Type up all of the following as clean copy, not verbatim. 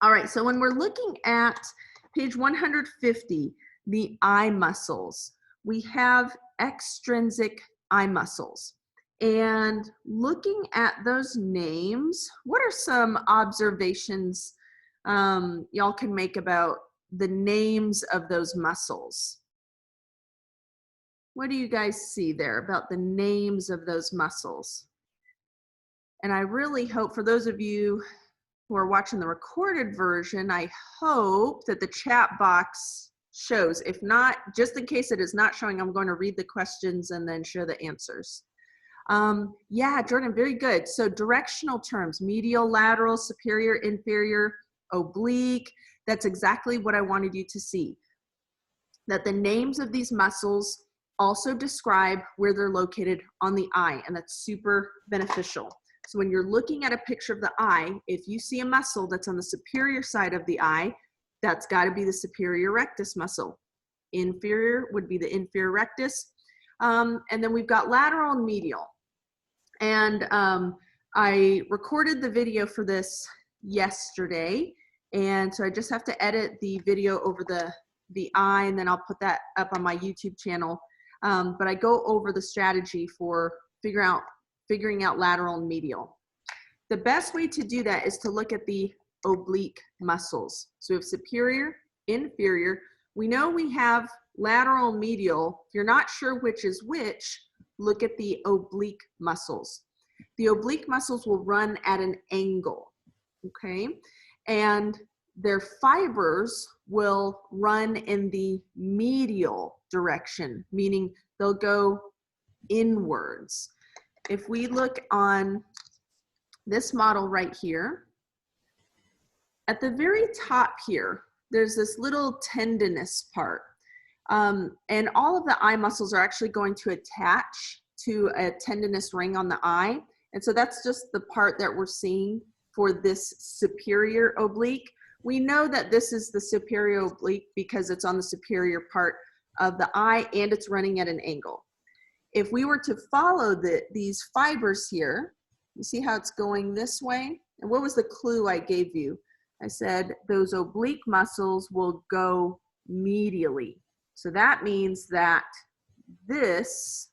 All right, so when we're looking at page 150, the eye muscles, we have extrinsic eye muscles. And looking at those names, what are some observations y'all can make about the names of those muscles? What do you guys see there about the names of those muscles? And I really hope for those of you who are watching the recorded version, I hope that the chat box shows. If not, just in case it is not showing, I'm going to read the questions and then show the answers. Yeah, Jordan, very good. So directional terms, medial, lateral, superior, inferior, oblique. That's exactly what I wanted you to see. That the names of these muscles also describe where they're located on the eye, and that's super beneficial. So when you're looking at a picture of the eye, if you see a muscle that's on the superior side of the eye, that's got to be the superior rectus muscle. Inferior would be the inferior rectus. And then we've got lateral and medial. And I recorded the video for this yesterday. And so I just have to edit the video over the eye, and then I'll put that up on my YouTube channel. But I go over the strategy for figuring out lateral and medial. The best way to do that is to look at the oblique muscles. So we have superior, inferior. We know we have lateral and medial. If you're not sure which is which, look at the oblique muscles. The oblique muscles will run at an angle, okay? And their fibers will run in the medial direction, meaning they'll go inwards. If we look on this model right here, at the very top here, there's this little tendinous part. And all of the eye muscles are actually going to attach to a tendinous ring on the eye. And so that's just the part that we're seeing for this superior oblique. We know that this is the superior oblique because it's on the superior part of the eye and it's running at an angle. If we were to follow these fibers here, you see how it's going this way? And what was the clue I gave you? I said those oblique muscles will go medially. So that means that this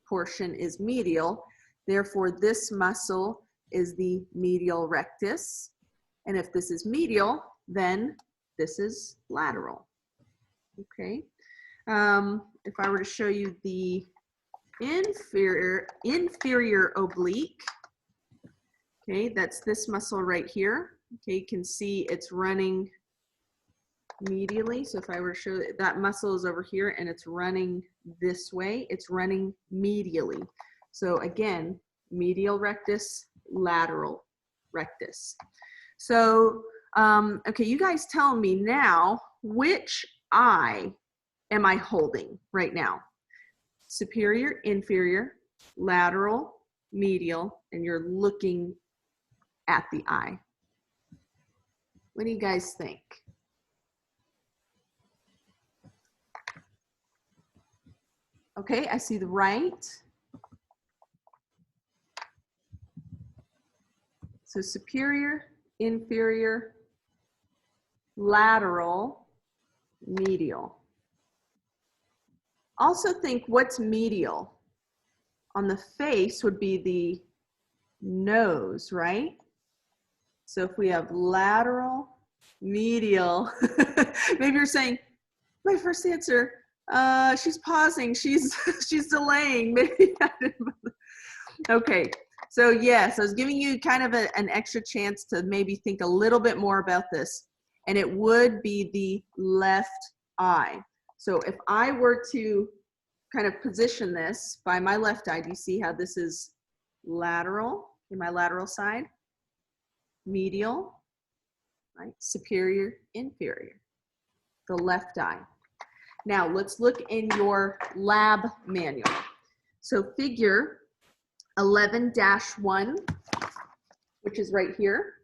portion is medial. Therefore, this muscle is the medial rectus. And if this is medial, then this is lateral. Okay. If I were to show you the inferior oblique, okay, that's this muscle right here. Okay, you can see it's running medially. So if I were to show that muscle is over here and it's running this way, it's running medially. So again, medial rectus, lateral rectus. So, okay, you guys tell me now, which eye am I holding right now? Superior, inferior, lateral, medial, and you're looking at the eye. What do you guys think? Okay, I see the right. So superior, inferior, lateral, medial. Also think what's medial? On the face would be the nose, right? So if we have lateral, medial, maybe you're saying, my first answer, she's pausing, she's delaying. Maybe okay, so yes, I was giving you kind of an extra chance to maybe think a little bit more about this, and it would be the left eye. So if I were to kind of position this by my left eye, do you see how this is lateral in my lateral side? Medial, right? Superior, inferior, the left eye. Now let's look in your lab manual. So figure 11-1, which is right here.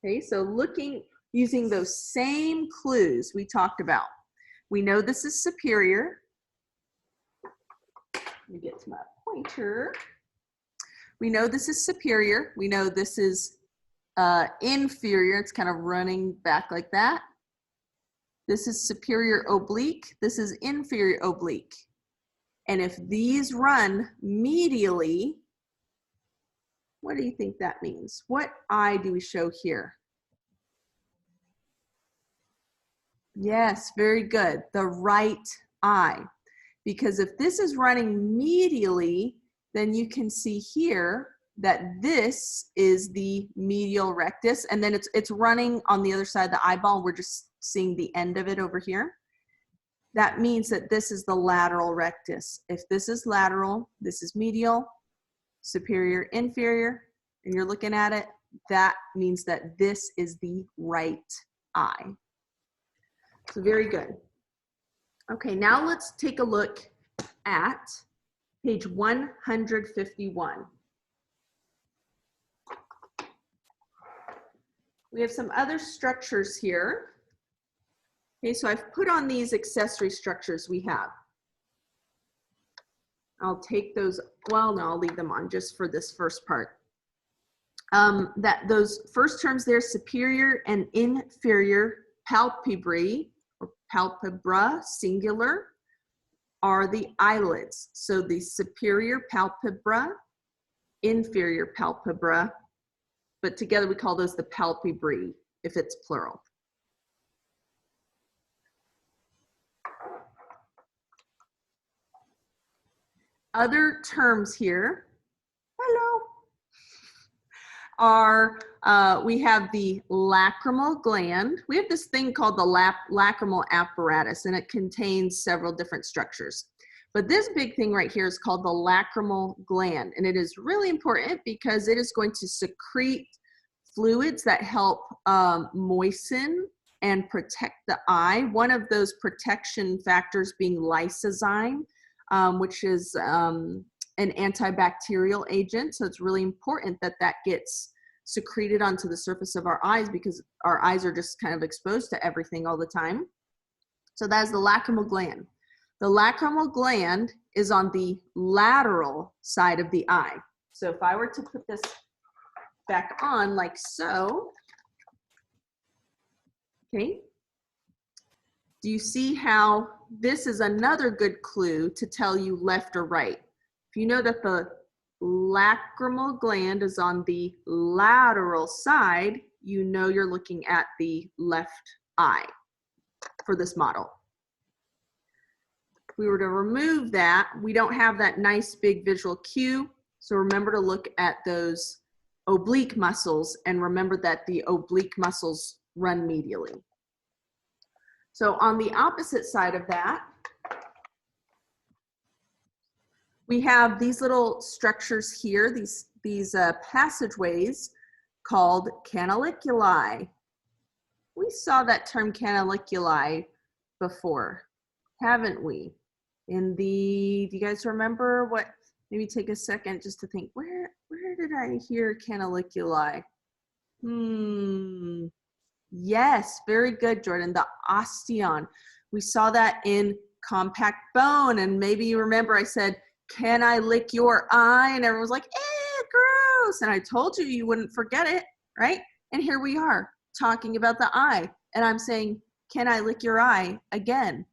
Okay, so using those same clues we talked about. We know this is superior. Let me get to my pointer. We know this is superior. We know this is inferior, it's kind of running back like that. This is superior oblique, this is inferior oblique. And if these run medially, what do you think that means? What eye do we show here? Yes, very good. The right eye. Because if this is running medially, then you can see here that this is the medial rectus, and then it's running on the other side of the eyeball. We're just seeing the end of it over here. That means that this is the lateral rectus. If this is lateral, this is medial, superior, inferior, and you're looking at it, that means that this is the right eye. So very good. Okay, now let's take a look at page 151. We have some other structures here. Okay, so I've put on these accessory structures we have. I'll take those, well, no, I'll leave them on just for this first part. Those first terms there, superior and inferior palpebrae, or palpebra, singular, are the eyelids. So the superior palpebra, inferior palpebra, but together we call those the palpebrae if it's plural. Other terms here, hello, are, we have the lacrimal gland. We have this thing called the lacrimal apparatus, and it contains several different structures. But this big thing right here is called the lacrimal gland, and it is really important because it is going to secrete fluids that help moisten and protect the eye. One of those protection factors being lysozyme, which is an antibacterial agent. So it's really important that that gets secreted onto the surface of our eyes because our eyes are just kind of exposed to everything all the time. So that is the lacrimal gland. The lacrimal gland is on the lateral side of the eye. So if I were to put this back on like so, okay, do you see how this is another good clue to tell you left or right? If you know that the lacrimal gland is on the lateral side, you know you're looking at the left eye for this model. If we were to remove that, we don't have that nice big visual cue. So remember to look at those oblique muscles and remember that the oblique muscles run medially. So on the opposite side of that, we have these little structures here, these passageways called canaliculi. We saw that term canaliculi before, haven't we? In the, do you guys remember what, maybe take a second just to think, where did I hear canaliculi? Yes, very good, Jordan, the osteon. We saw that in compact bone, and maybe you remember I said, can I lick your eye? And everyone was like, gross. And I told you you wouldn't forget it, right? And here we are talking about the eye. And I'm saying, can I lick your eye again?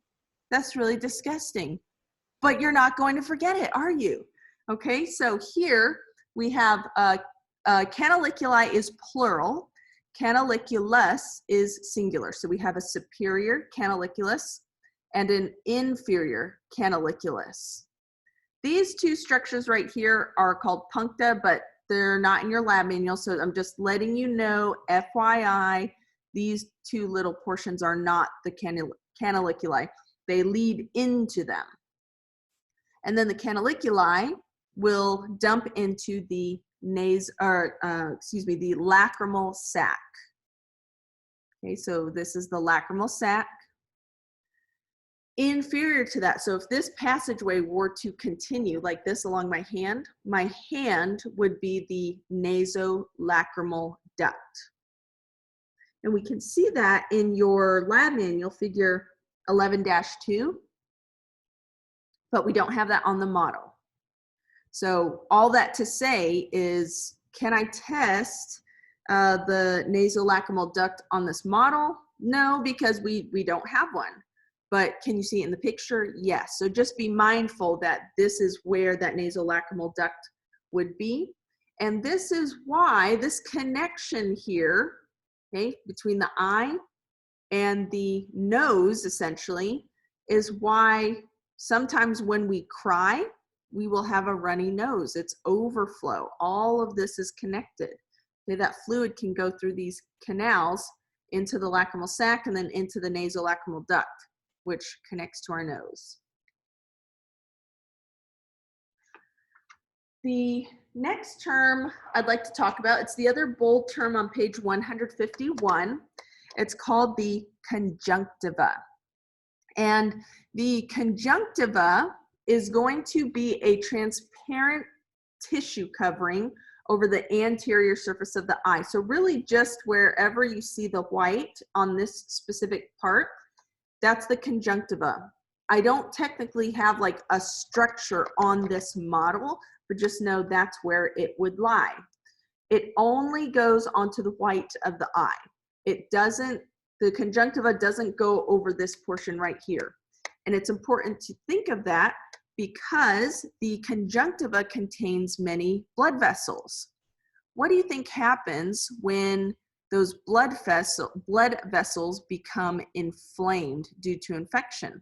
That's really disgusting. But you're not going to forget it, are you? Okay, so here we have canaliculi is plural. Canaliculus is singular. So we have a superior canaliculus and an inferior canaliculus. These two structures right here are called puncta, but they're not in your lab manual. So I'm just letting you know, FYI, these two little portions are not the canaliculi. They lead into them. And then the canaliculi will dump into the the lacrimal sac. Okay, so this is the lacrimal sac. Inferior to that, so if this passageway were to continue like this along my hand would be the nasolacrimal duct. And we can see that in your lab manual, figure 11-2, but we don't have that on the model. So all that to say is, can I test the nasolacrimal duct on this model? No, because we don't have one. But can you see it in the picture? Yes. So just be mindful that this is where that nasolacrimal duct would be. And this is why this connection here, okay, between the eye and the nose, essentially, is why sometimes when we cry, we will have a runny nose. It's overflow. All of this is connected. Okay, that fluid can go through these canals into the lacrimal sac and then into the nasolacrimal duct, which connects to our nose. The next term I'd like to talk about, it's the other bold term on page 151. It's called the conjunctiva. And the conjunctiva is going to be a transparent tissue covering over the anterior surface of the eye. So really just wherever you see the white on this specific part, that's the conjunctiva. I don't technically have like a structure on this model, but just know that's where it would lie. It only goes onto the white of the eye. It doesn't, the conjunctiva doesn't go over this portion right here. And it's important to think of that because the conjunctiva contains many blood vessels. What do you think happens when those blood vessels become inflamed due to infection?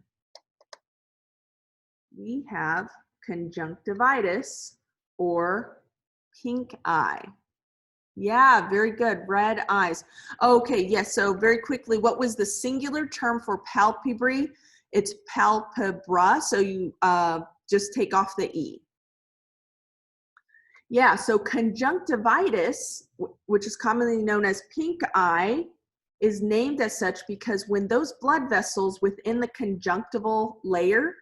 We have conjunctivitis or pink eye. Yeah, very good. Red eyes. Okay, yes. So very quickly, what was the singular term for palpebrae? It's palpebra. So you just take off the E. Yeah, so conjunctivitis, which is commonly known as pink eye, is named as such because when those blood vessels within the conjunctival layer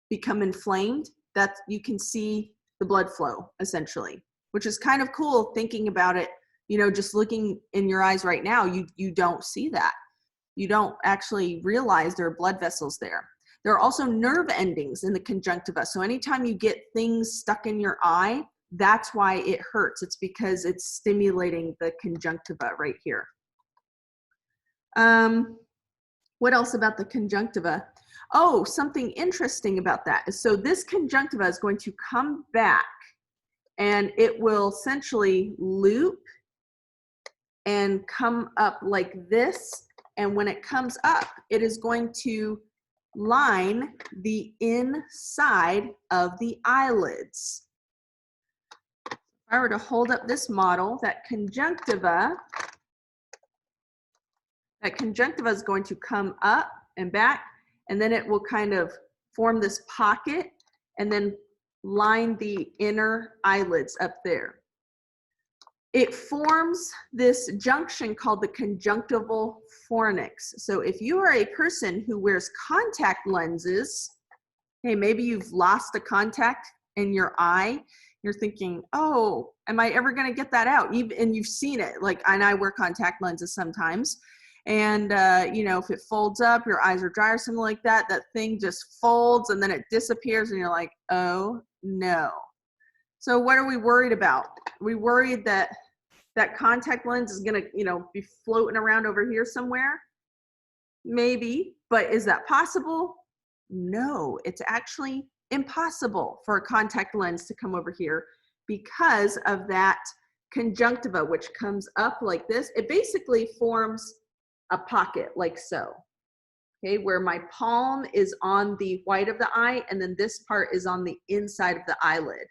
become inflamed, that you can see the blood flow essentially, which is kind of cool thinking about it. You know, just looking in your eyes right now, you don't see that. You don't actually realize there are blood vessels there. There are also nerve endings in the conjunctiva. So anytime you get things stuck in your eye, that's why it hurts. It's because it's stimulating the conjunctiva right here. What else about the conjunctiva? Oh, something interesting about that is, so this conjunctiva is going to come back and it will essentially loop and come up like this. And when it comes up, it is going to line the inside of the eyelids. If I were to hold up this model, that conjunctiva is going to come up and back, and then it will kind of form this pocket and then line the inner eyelids up there. It forms this junction called the conjunctival fornix. So if you are a person who wears contact lenses, hey, maybe you've lost a contact in your eye, you're thinking, oh, am I ever gonna get that out? And you've seen it, like, and I wear contact lenses sometimes. And you know, if it folds up, your eyes are dry or something like that, that thing just folds and then it disappears and you're like, oh no. So what are we worried about? Are we worried that that contact lens is gonna, you know, be floating around over here somewhere? Maybe, but is that possible? No, it's actually impossible for a contact lens to come over here because of that conjunctiva, which comes up like this. It basically forms a pocket like so, okay, where my palm is on the white of the eye and then this part is on the inside of the eyelid.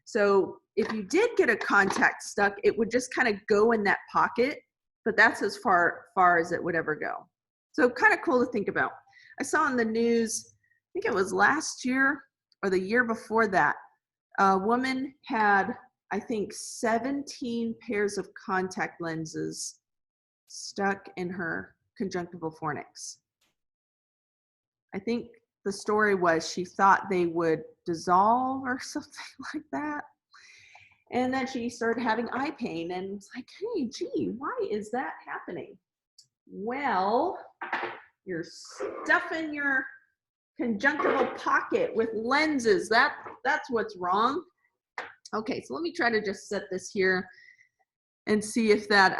So if you did get a contact stuck, it would just kind of go in that pocket, but that's as far as it would ever go. So kind of cool to think about. I saw in the news, I think it was last year or the year before that, a woman had, I think, 17 pairs of contact lenses stuck in her conjunctival fornix. I think the story was she thought they would dissolve or something like that. And then she started having eye pain and it's like, hey, gee, why is that happening? Well, you're stuffing your conjunctival pocket with lenses. That's what's wrong. Okay, so let me try to just set this here and see if that,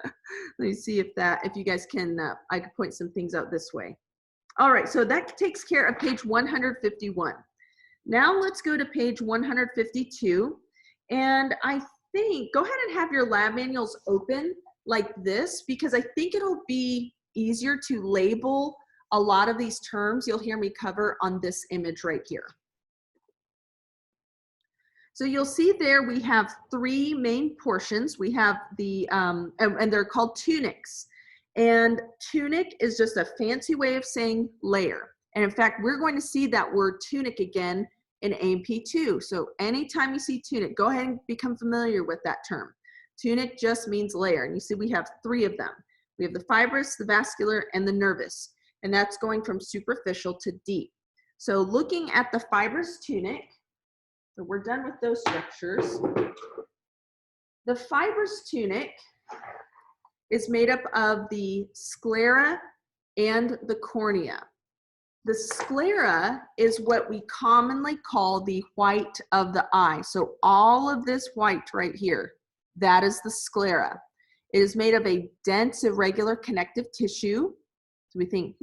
let me see if you guys can, I could point some things out this way. All right, so that takes care of page 151. Now let's go to page 152. And I think, go ahead and have your lab manuals open like this, because I think it'll be easier to label a lot of these terms you'll hear me cover on this image right here. So you'll see there we have three main portions. We have the, and they're called tunics. And tunic is just a fancy way of saying layer. And in fact, we're going to see that word tunic again in A&P 2. So anytime you see tunic, go ahead and become familiar with that term. Tunic just means layer. And you see we have three of them. We have the fibrous, the vascular, and the nervous. And that's going from superficial to deep. So looking at the fibrous tunic, so we're done with those structures. The fibrous tunic is made up of the sclera and the cornea. The sclera is what we commonly call the white of the eye. So all of this white right here, that is the sclera. It is made of a dense, irregular connective tissue. So we think,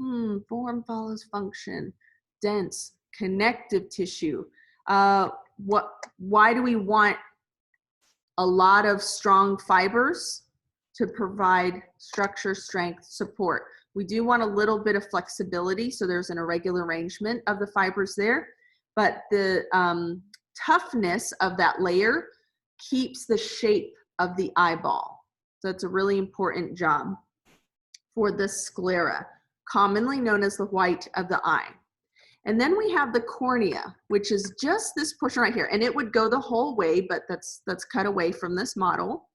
form follows function, dense, connective tissue. Why do we want a lot of strong fibers? To provide structure, strength, support. We do want a little bit of flexibility, so there's an irregular arrangement of the fibers there, but the toughness of that layer keeps the shape of the eyeball. So it's a really important job for the sclera, commonly known as the white of the eye. And then we have the cornea, which is just this portion right here, and it would go the whole way, but that's cut away from this model.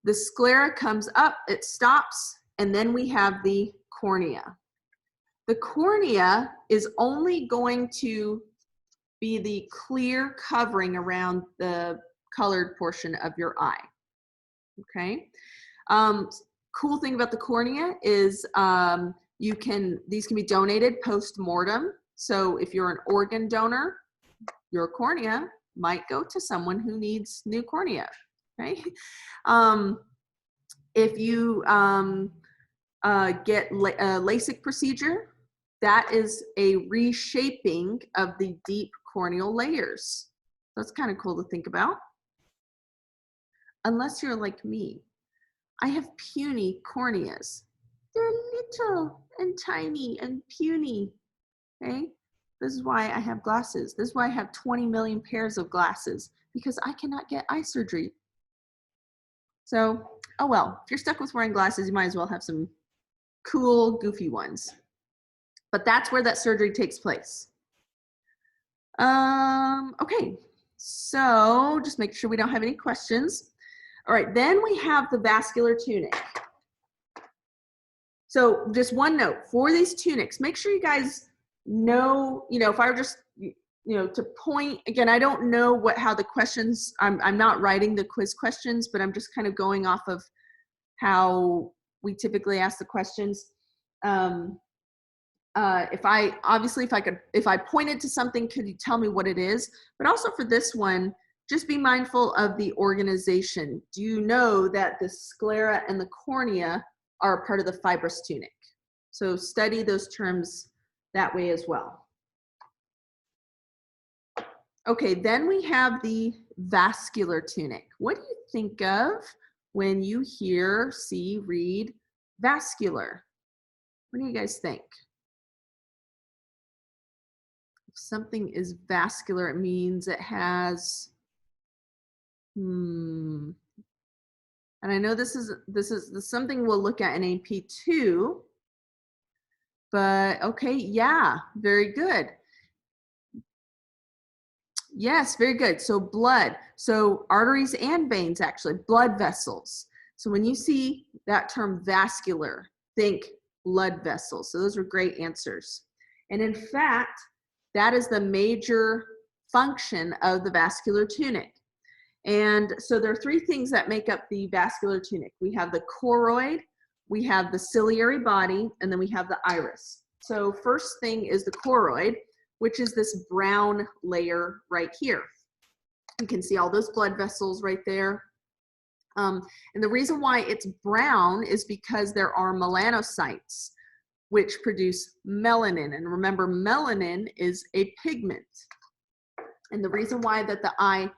The sclera comes up, it stops, and then we have the cornea. The cornea is only going to be the clear covering around the colored portion of your eye. Okay. Cool thing about the cornea is these can be donated post-mortem. So if you're an organ donor, your cornea might go to someone who needs new cornea. Right? If you get a LASIK procedure, that is a reshaping of the deep corneal layers. That's kind of cool to think about. Unless you're like me. I have puny corneas. They're little and tiny and puny. Okay? This is why I have glasses. This is why I have 20 million pairs of glasses, because I cannot get eye surgery. So, oh well, if you're stuck with wearing glasses, you might as well have some cool, goofy ones. But that's where that surgery takes place. Okay, so just make sure we don't have any questions. All right, then we have the vascular tunic. So just one note, for these tunics, make sure you guys know, if I were just, to point, again, I don't know how the questions, I'm not writing the quiz questions, but I'm just kind of going off of how we typically ask the questions. If I pointed to something, could you tell me what it is? But also for this one, just be mindful of the organization. Do you know that the sclera and the cornea are a part of the fibrous tunic? So study those terms that way as well. Okay, then we have the vascular tunic. What do you think of when you hear, see, read vascular? What do you guys think? If something is vascular, it means it has, and I know this is something we'll look at in AP 2, but okay, yeah, very good. Yes, very good. So blood, so arteries and veins, actually, blood vessels. So when you see that term vascular, think blood vessels. So those are great answers. And in fact, that is the major function of the vascular tunic. And so there are three things that make up the vascular tunic. We have the choroid, we have the ciliary body, and then we have the iris. So first thing is the choroid, which is this brown layer right here. You can see all those blood vessels right there. And the reason why it's brown is because there are melanocytes, which produce melanin. And remember, melanin is a pigment. And the reason why that the eye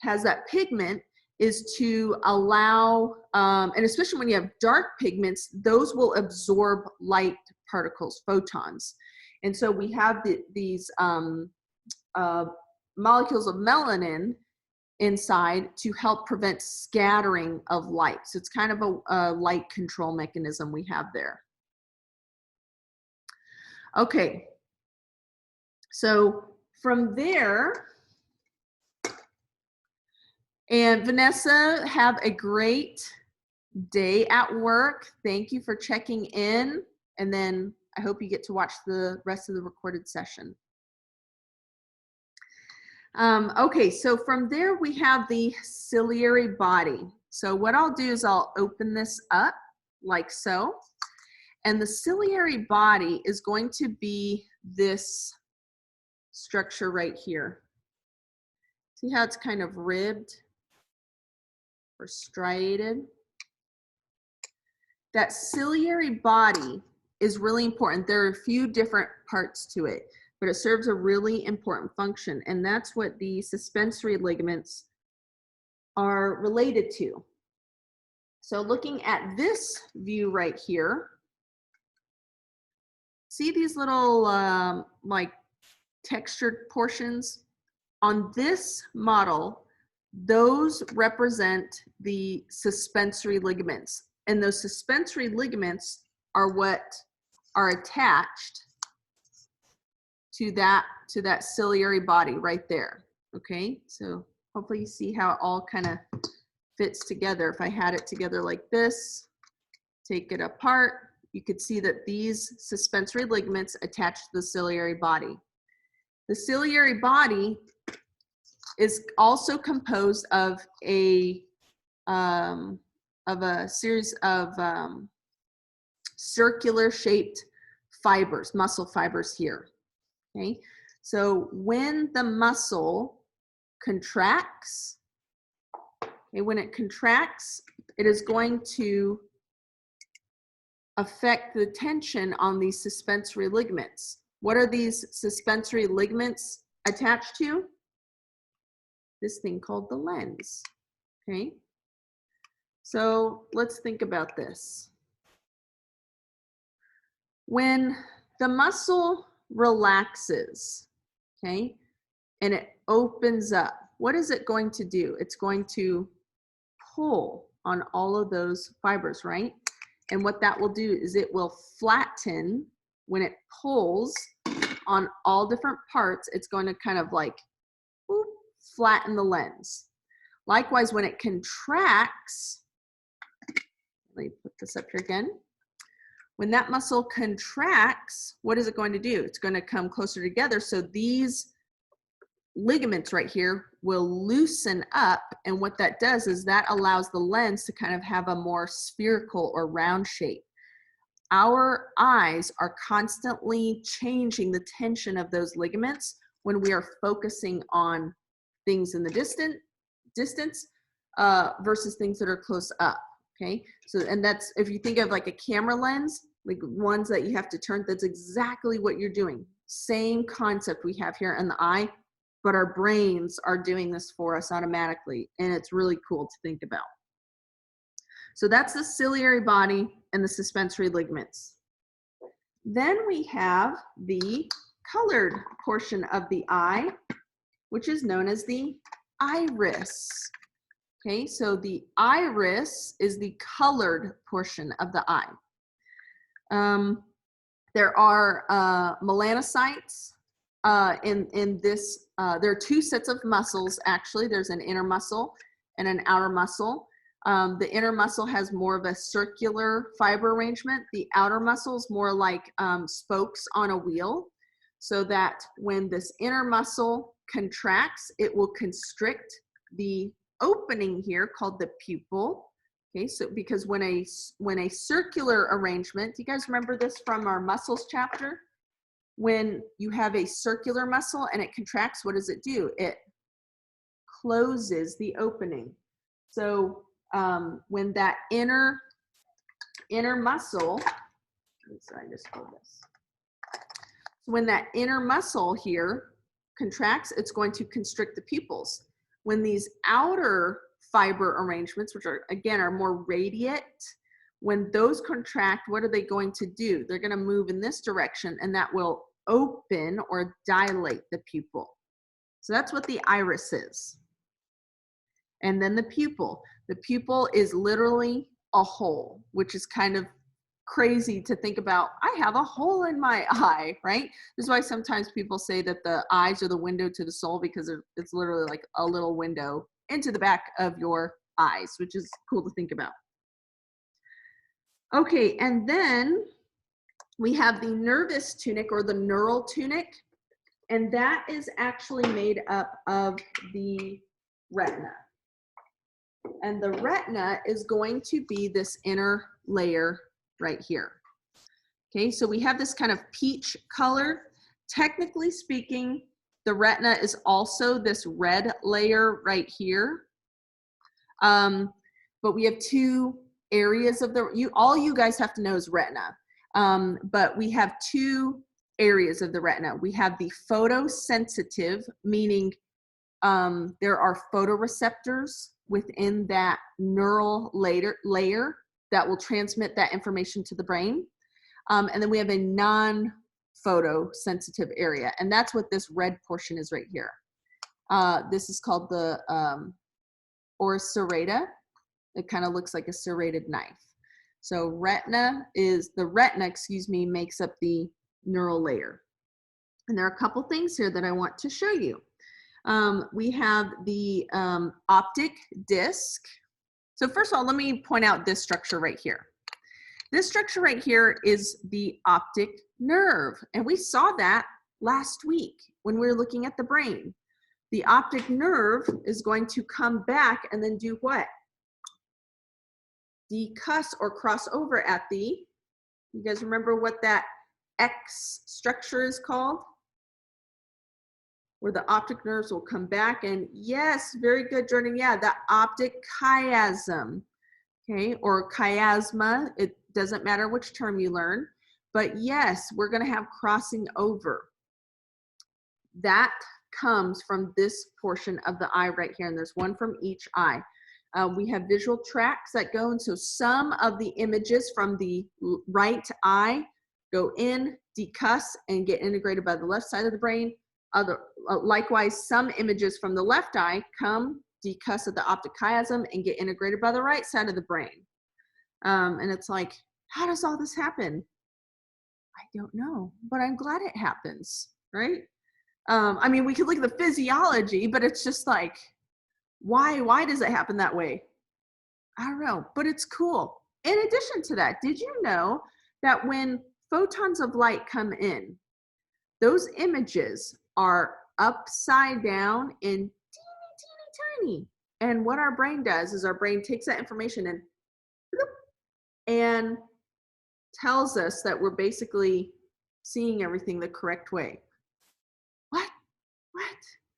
has that pigment is to allow, and especially when you have dark pigments, those will absorb light particles, photons. And so we have these molecules of melanin inside to help prevent scattering of light. So it's kind of a light control mechanism we have there. Okay, so from there, and Vanessa, have a great day at work. Thank you for checking in. And then I hope you get to watch the rest of the recorded session. Okay, so from there we have the ciliary body. So what I'll do is I'll open this up like so. And the ciliary body is going to be this structure right here. See how it's kind of ribbed or striated? That ciliary body is really important. There are a few different parts to it, but it serves a really important function, and that's what the suspensory ligaments are related to. So looking at this view right here, see these little like textured portions? On this model, those represent the suspensory ligaments, and those suspensory ligaments are what are attached to that ciliary body right there. Okay, so hopefully you see how it all kind of fits together. If I had it together like this, take it apart, you could see that these suspensory ligaments attach to the ciliary body. The ciliary body is also composed of a series of circular shaped fibers, muscle fibers here. Okay, so when the muscle contracts, okay, when it contracts, it is going to affect the tension on these suspensory ligaments. What are these suspensory ligaments attached to? This thing called the lens. Okay, so let's think about this. When the muscle relaxes, okay, and it opens up, what is it going to do? It's going to pull on all of those fibers, right? And what that will do is it will flatten. When it pulls on all different parts, it's going to kind of like whoop, flatten the lens. Likewise, when it contracts, let me put this up here again. When that muscle contracts, what is it going to do? It's going to come closer together. So these ligaments right here will loosen up. And what that does is that allows the lens to kind of have a more spherical or round shape. Our eyes are constantly changing the tension of those ligaments when we are focusing on things in the distance versus things that are close up. Okay, so, and that's, if you think of like a camera lens, like ones that you have to turn, that's exactly what you're doing. Same concept we have here in the eye, but our brains are doing this for us automatically, and it's really cool to think about. So that's the ciliary body and the suspensory ligaments. Then we have the colored portion of the eye, which is known as the iris. Okay, so the iris is the colored portion of the eye. There are melanocytes in this. There are two sets of muscles, actually. There's an inner muscle and an outer muscle. The inner muscle has more of a circular fiber arrangement. The outer muscle is more like spokes on a wheel, so that when this inner muscle contracts, it will constrict the opening here called the pupil. Okay, so because when a circular arrangement, do you guys remember this from our muscles chapter? When you have a circular muscle and it contracts, what does it do? It closes the opening. So when that inner muscle, sorry, I just pulled this. So when that inner muscle here contracts, it's going to constrict the pupils. When these outer fiber arrangements, which are again are more radiate, when those contract, what are they going to do? They're going to move in this direction, and that will open or dilate the pupil. So that's what the iris is. And then the pupil. The pupil is literally a hole, which is kind of crazy to think about. I have a hole in my eye, right? This is why sometimes people say that the eyes are the window to the soul, because it's literally like a little window into the back of your eyes, which is cool to think about. Okay, and then we have the nervous tunic or the neural tunic, and that is actually made up of the retina. And the retina is going to be this inner layer right here. Okay, so we have this kind of peach color. Technically speaking, the retina is also this red layer right here. But we have two areas of all you guys have to know is retina. But we have two areas of the retina. We have the photosensitive, meaning there are photoreceptors within that neural layer that will transmit that information to the brain. And then we have a non-photosensitive area, and that's what this red portion is right here. This is called the or serrata. It kind of looks like a serrated knife. So the retina, makes up the neural layer. And there are a couple things here that I want to show you. We have the optic disc. So first of all, let me point out this structure right here. This structure right here is the optic nerve. And we saw that last week when we were looking at the brain. The optic nerve is going to come back and then do what? Decuss or cross over at the, you guys remember what that X structure is called? Where the optic nerves will come back, and yes, very good, Jordan. Yeah, the optic chiasm, okay, or chiasma. It doesn't matter which term you learn, but yes, we're going to have crossing over. That comes from this portion of the eye right here, and there's one from each eye. We have visual tracts that go, and so some of the images from the right eye go in, decuss, and get integrated by the left side of the brain. Likewise, some images from the left eye come, decuss at the optic chiasm, and get integrated by the right side of the brain. And it's like, how does all this happen? I don't know, but I'm glad it happens, right? I mean, we could look at the physiology, but it's just like, why does it happen that way? I don't know, but it's cool. In addition to that, did you know that when photons of light come in, those images are upside down and teeny tiny. And what our brain does is our brain takes that information and tells us that we're basically seeing everything the correct way. What?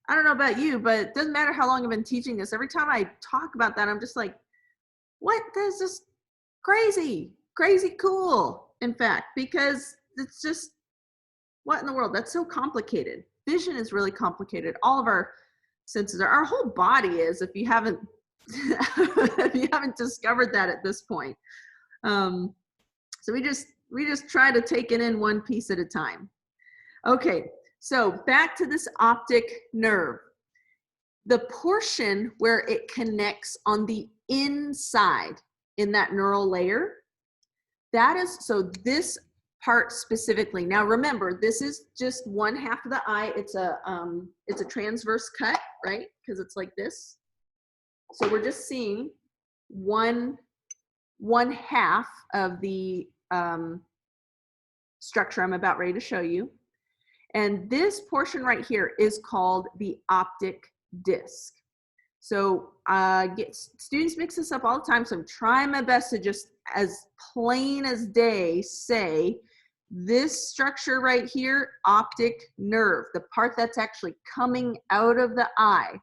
I don't know about you, but it doesn't matter how long I've been teaching this. Every time I talk about that, I'm just like, what? That's just crazy cool, in fact, because it's just, what in the world? That's so complicated. Vision is really complicated. All of our senses our whole body is, if you haven't discovered that at this point. So we just try to take it in one piece at a time. Okay, so back to this optic nerve. The portion where it connects on the inside in that neural layer, that is, so this part specifically. Now remember, this is just one half of the eye. It's a transverse cut, right? Because it's like this. So we're just seeing one half of the structure I'm about ready to show you. And this portion right here is called the optic disc. So students mix this up all the time, so I'm trying my best to just, as plain as day, say this structure right here, optic nerve, the part that's actually coming out of the eye,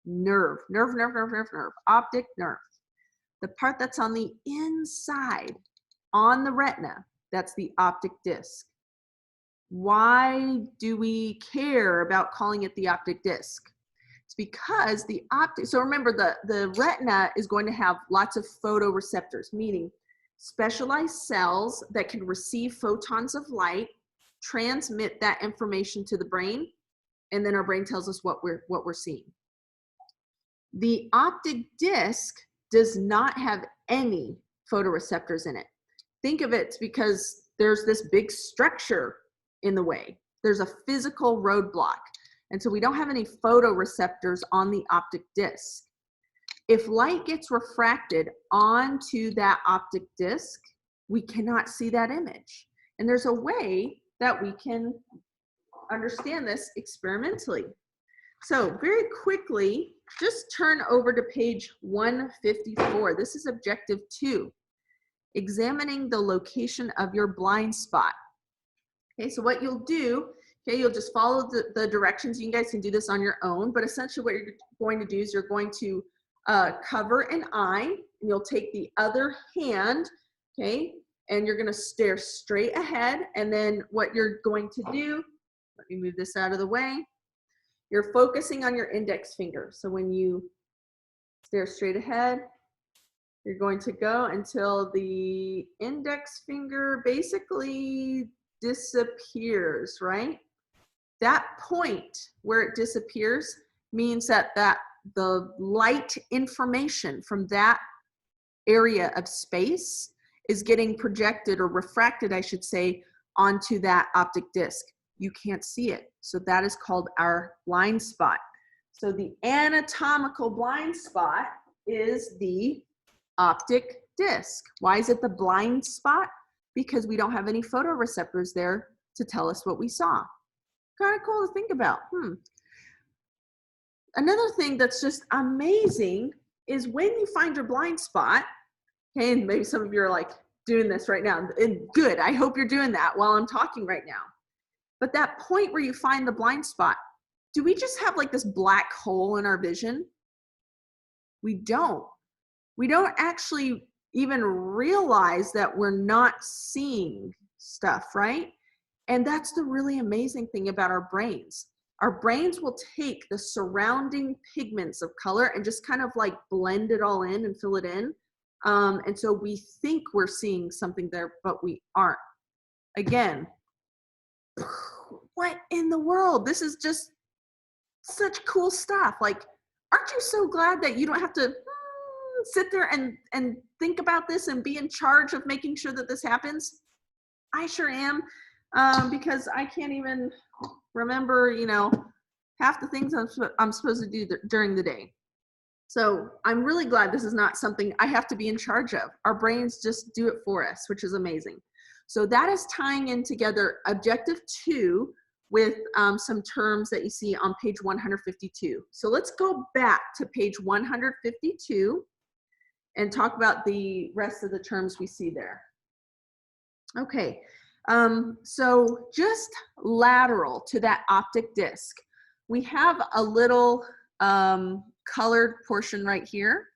nerve, nerve, nerve, nerve, nerve, nerve, optic nerve. The part that's on the inside, on the retina, that's the optic disc. Why do we care about calling it the optic disc? It's because the optic, so remember the retina is going to have lots of photoreceptors, meaning specialized cells that can receive photons of light, transmit that information to the brain, and then our brain tells us what we're seeing. The optic disc does not have any photoreceptors in it. Think of it because there's this big structure in the way. There's a physical roadblock. And so we don't have any photoreceptors on the optic disc. If light gets refracted onto that optic disc, we cannot see that image. And there's a way that we can understand this experimentally. So very quickly, just turn over to page 154. This is objective 2, examining the location of your blind spot. Okay, so what you'll do, okay, you'll just follow the directions. You guys can do this on your own, but essentially what you're going to do is you're going to cover an eye, and you'll take the other hand, okay, and you're gonna stare straight ahead, and then what you're going to do, let me move this out of the way, you're focusing on your index finger. So when you stare straight ahead, you're going to go until the index finger basically disappears, right? That point where it disappears means that the light information from that area of space is getting projected, or refracted, I should say, onto that optic disc. You can't see it. So that is called our blind spot. So the anatomical blind spot is the optic disc. Why is it the blind spot? Because we don't have any photoreceptors there to tell us what we saw. Kind of cool to think about. Another thing that's just amazing is when you find your blind spot, okay, and maybe some of you are like doing this right now, and good, I hope you're doing that while I'm talking right now. But that point where you find the blind spot, do we just have like this black hole in our vision? We don't. We don't actually even realize that we're not seeing stuff, right? And that's the really amazing thing about our brains. Our brains will take the surrounding pigments of color and just kind of like blend it all in and fill it in. And so we think we're seeing something there, but we aren't. Again, what in the world? This is just such cool stuff. Like, aren't you so glad that you don't have to sit there and think about this and be in charge of making sure that this happens? I sure am, because I can't even remember, you know, half the things I'm supposed to do during the day. So I'm really glad this is not something I have to be in charge of. Our brains just do it for us, which is amazing. So that is tying in together objective 2 with some terms that you see on page 152. So let's go back to page 152 and talk about the rest of the terms we see there. Okay, so just lateral to that optic disc, we have a little colored portion right here.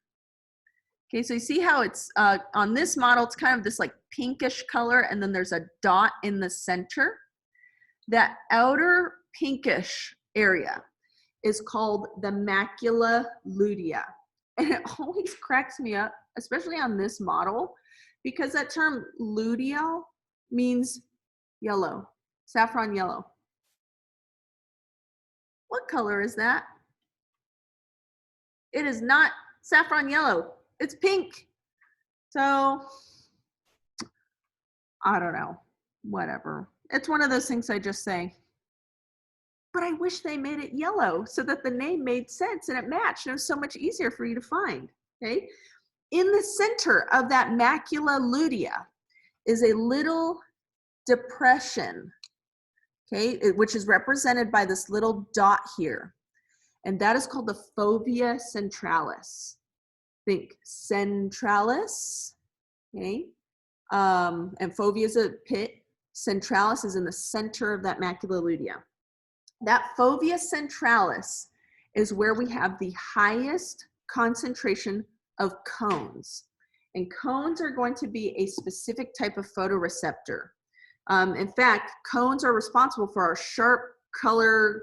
Okay, so you see how it's on this model, it's kind of this like pinkish color, and then there's a dot in the center. That outer pinkish area is called the macula lutea. And it always cracks me up, especially on this model, because that term luteal means yellow, saffron yellow. What color is that? It is not saffron yellow, it's pink. So, I don't know, whatever. It's one of those things I just say. But I wish they made it yellow so that the name made sense and it matched and it was so much easier for you to find, okay? In the center of that macula lutea is a little depression, okay, which is represented by this little dot here. And that is called the fovea centralis. Think centralis, okay? And fovea is a pit. Centralis is in the center of that macula lutea. That fovea centralis is where we have the highest concentration of cones. And cones are going to be a specific type of photoreceptor. In fact, cones are responsible for our sharp color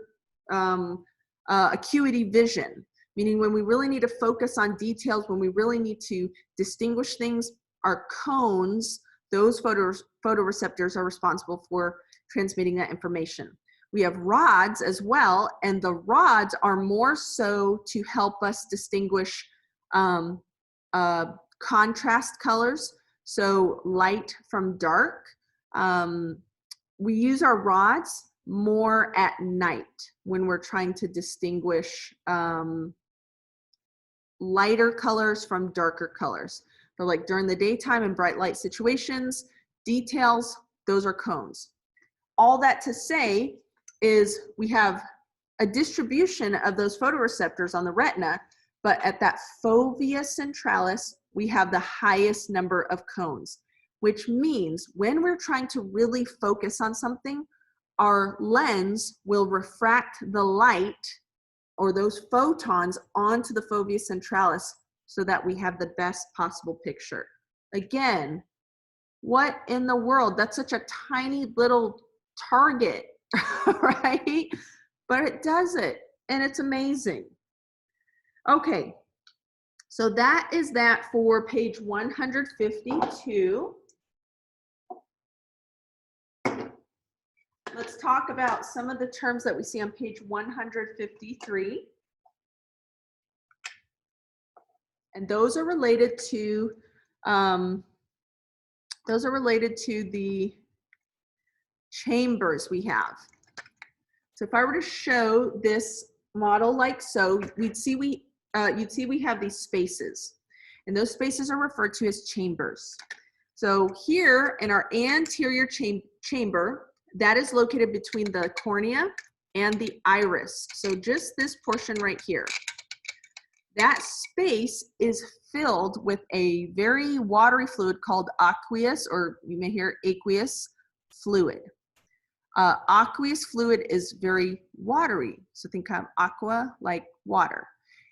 acuity vision, meaning when we really need to focus on details, when we really need to distinguish things, our cones, those photoreceptors are responsible for transmitting that information. We have rods as well, and the rods are more so to help us distinguish contrast colors, so light from dark. We use our rods more at night when we're trying to distinguish lighter colors from darker colors. But like during the daytime in bright light situations, details, those are cones. All that to say is we have a distribution of those photoreceptors on the retina, but at that fovea centralis, we have the highest number of cones, which means when we're trying to really focus on something, our lens will refract the light or those photons onto the fovea centralis so that we have the best possible picture. Again, what in the world? That's such a tiny little target, right? But it does it, and it's amazing. Okay, so that is that for page 152. Let's talk about some of the terms that we see on page 153. And those are related to the chambers we have. So if I were to show this model like so, you'd see we have these spaces, and those spaces are referred to as chambers. So here in our anterior chamber, that is located between the cornea and the iris. So just this portion right here. That space is filled with a very watery fluid called aqueous, or you may hear aqueous fluid. Aqueous fluid is very watery, so think of aqua like water.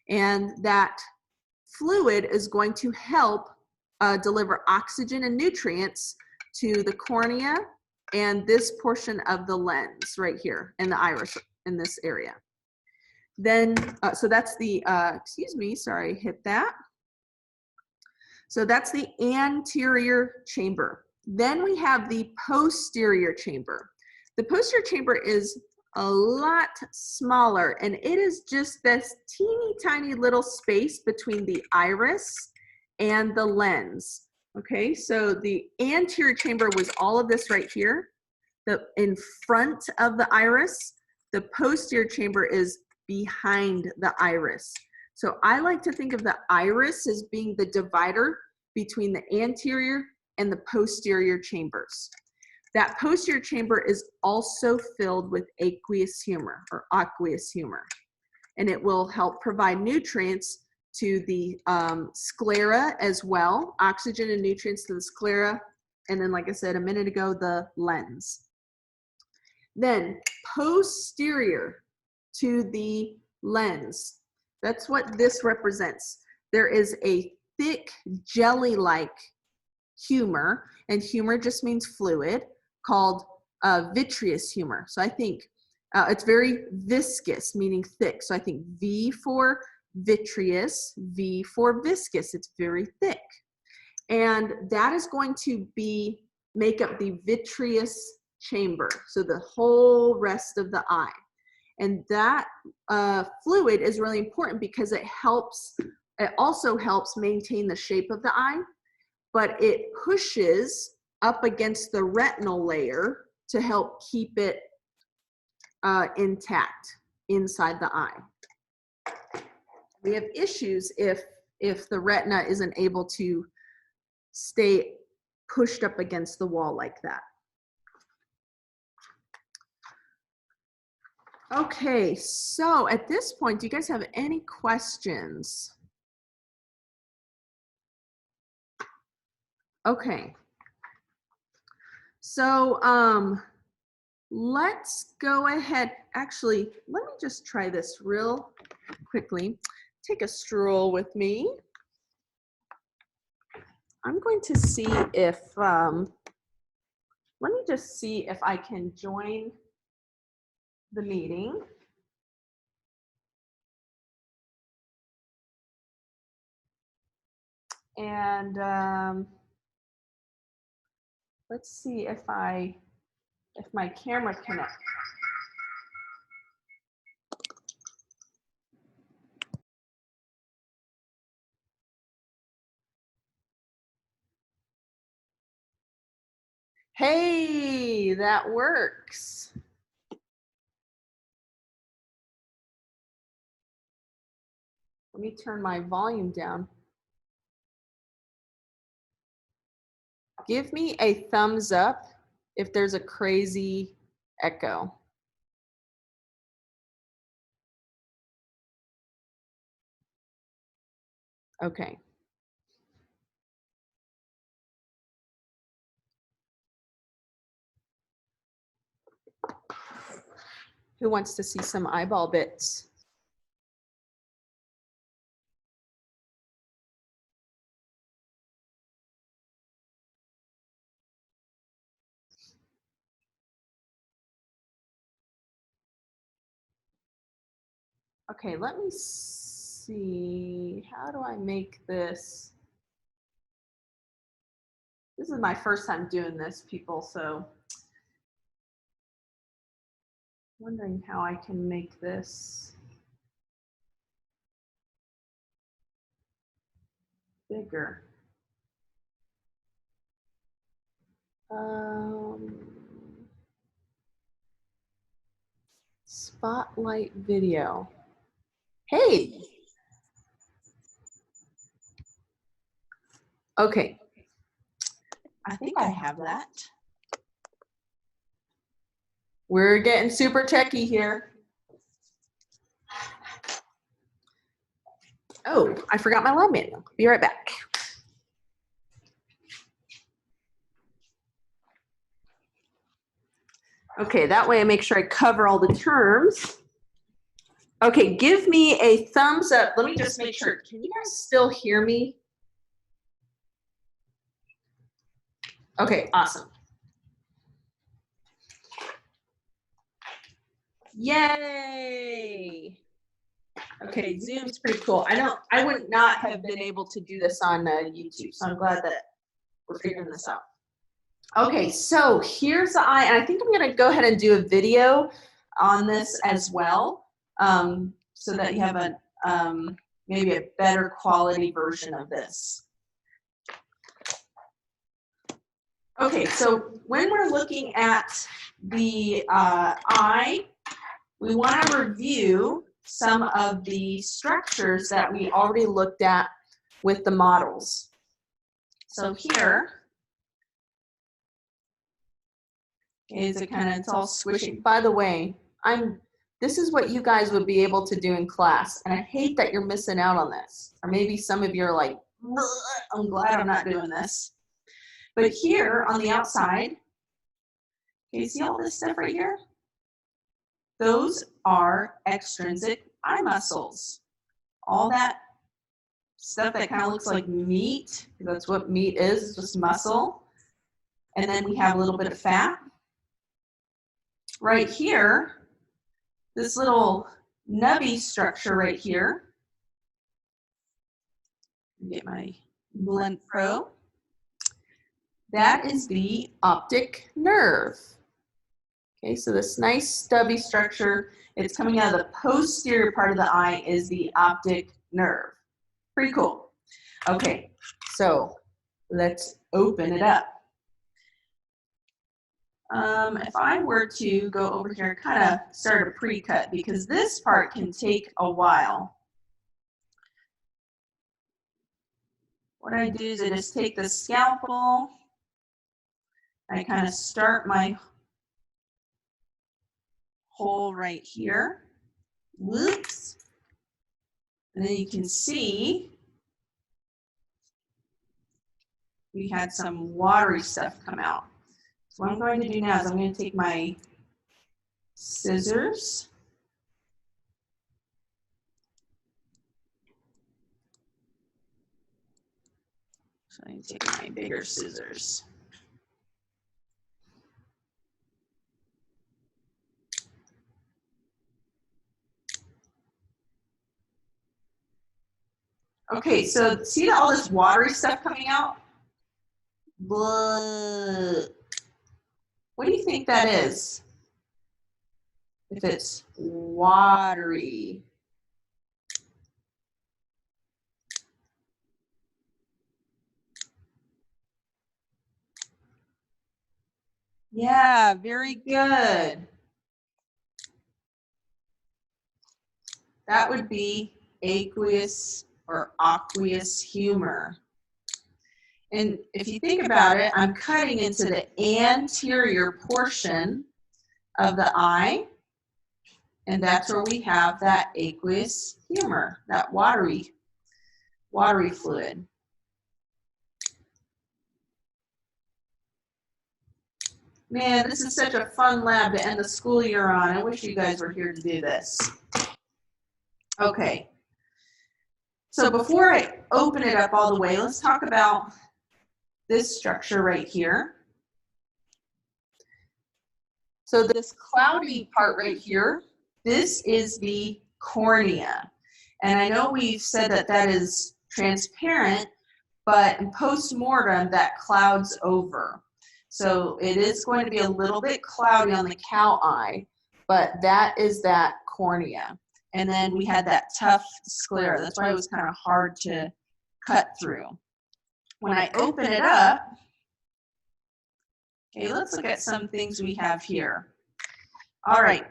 And that fluid is going to help deliver oxygen and nutrients to the cornea and this portion of the lens right here in the iris in this area. Then, so that's the, excuse me, sorry, hit that. So that's the anterior chamber. Then we have the posterior chamber. The posterior chamber is a lot smaller, and it is just this teeny tiny little space between the iris and the lens. Okay, so the anterior chamber was all of this right here, in front of the iris. The posterior chamber is behind the iris. So I like to think of the iris as being the divider between the anterior and the posterior chambers. That posterior chamber is also filled with aqueous humor or aqueous humor, and it will help provide nutrients to the sclera as well, oxygen and nutrients to the sclera, and then like I said a minute ago, the lens. Then posterior to the lens, that's what this represents. There is a thick jelly-like humor, and humor just means fluid, called vitreous humor. So I think it's very viscous, meaning thick. So I think V for vitreous, V for viscous. It's very thick. And that is going to make up the vitreous chamber, so the whole rest of the eye. And that fluid is really important because it also helps maintain the shape of the eye, but it pushes up against the retinal layer to help keep it intact inside the eye. We have issues if the retina isn't able to stay pushed up against the wall like that. Okay, so at this point, do you guys have any questions? Okay. So let's go ahead. Actually, let me just try this real quickly. Take a stroll with me. I'm going to see if, let me just see if I can join the meeting. And let's see if my camera connects. Hey, that works. Let me turn my volume down. Give me a thumbs up if there's a crazy echo. Okay. Who wants to see some eyeball bits? Okay, let me see. How do I make this? This is my first time doing this, people, so I'm wondering how I can make this bigger. Spotlight video. Hey. Okay. I think I have that. We're getting super techie here. Oh, I forgot my lab manual. Be right back. Okay, that way I make sure I cover all the terms. Okay, give me a thumbs up. Let me just make sure. Can you guys still hear me? Okay, awesome. Yay! Okay, Zoom's pretty cool. I would not have been able to do this on YouTube, so I'm glad that we're figuring this out. Okay, so here's the eye, and I think I'm gonna go ahead and do a video on this as well, so that you have a maybe a better quality version of this. Okay, so when we're looking at the eye, we want to review some of the structures that we already looked at with the models. So here is it kind of, it's all squishy. By the way, this is what you guys would be able to do in class, and I hate that you're missing out on this. Or maybe some of you are like, I'm glad I'm not doing this. But here on the outside, can you see all this stuff right here? Those are extrinsic eye muscles. All that stuff that kind of looks like meat, that's what meat is, just muscle. And then we have a little bit of fat. Right here, this little nubby structure right here. Get my Blend Pro. That is the optic nerve. Okay, so this nice stubby structure, it's coming out of the posterior part of the eye, is the optic nerve. Pretty cool. Okay, so let's open it up. If I were to go over here and kind of start a pre-cut, because this part can take a while. What I do is I just take the scalpel, I kind of start my hole right here. Whoops. And then you can see we had some watery stuff come out. So what I'm going to do now is I'm going to take my scissors. So I take my bigger scissors. Okay, so see all this watery stuff coming out? Blah. What do you think that is? If it's watery. Yeah, very good. That would be aqueous or aqueous humor. And if you think about it, I'm cutting into the anterior portion of the eye, and that's where we have that aqueous humor, that watery fluid. Man, this is such a fun lab to end the school year on. I wish you guys were here to do this. Okay. So before I open it up all the way, let's talk about this structure right here. So this cloudy part right here, this is the cornea. And I know we've said that that is transparent, but in post-mortem, that clouds over. So it is going to be a little bit cloudy on the cow eye, but that is that cornea. And then we had that tough sclera. That's why it was kind of hard to cut through. When I open it up, okay, let's look at some things we have here. All right,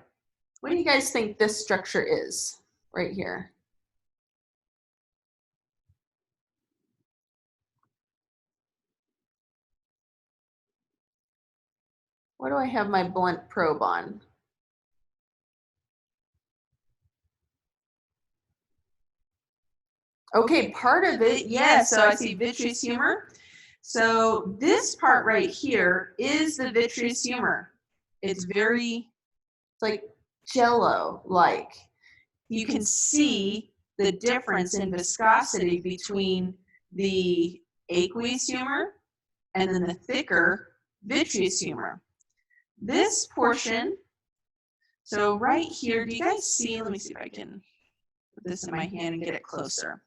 what do you guys think this structure is right here? Where do I have my blunt probe on? Okay, part of it, yes, so I see vitreous humor. So this part right here is the vitreous humor. It's like jello-like. You can see the difference in viscosity between the aqueous humor and then the thicker vitreous humor. This portion, so right here, do you guys see, let me see if I can put this in my hand and get it closer.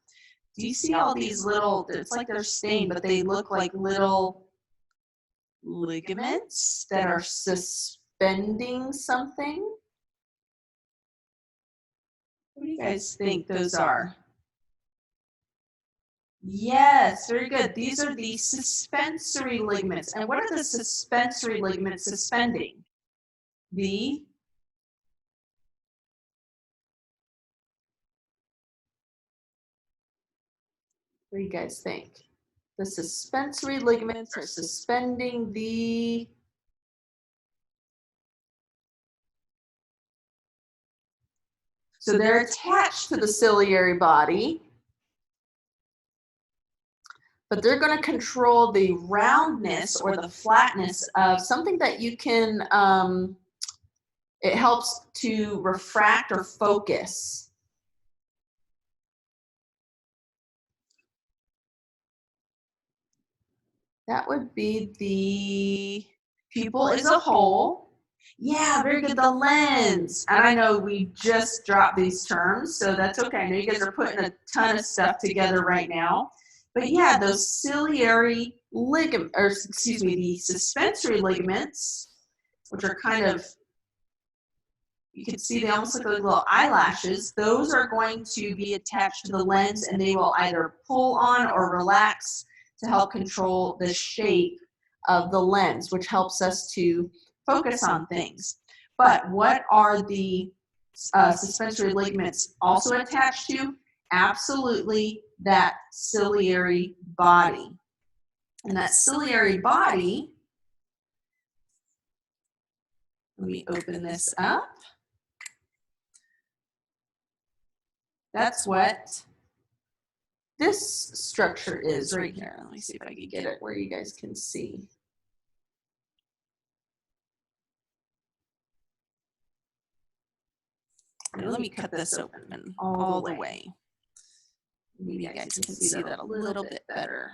Do you see all these little, it's like they're stained, but they look like little ligaments that are suspending something? What do you guys think those are? Yes, very good. These are the suspensory ligaments. And what are the suspensory ligaments suspending? What do you guys think? The suspensory ligaments are suspending the so they're attached to the ciliary body, but they're going to control the roundness or the flatness of something that you can, it helps to refract or focus. That would be the pupil as a whole. Yeah, very good, the lens. And I know we just dropped these terms, so that's okay. I know you guys are putting a ton of stuff together right now. But yeah, those ciliary ligaments, or excuse me, the suspensory ligaments, which are kind of, you can see they almost look like little eyelashes. Those are going to be attached to the lens, and they will either pull on or relax to help control the shape of the lens, which helps us to focus on things. But what are the suspensory ligaments also attached to? Absolutely that ciliary body. And that ciliary body, let me open this up. That's what this structure is right here. Let me see if I can get it where you guys can see. Here, let me cut this open all the way. Maybe you guys can see that a little bit better.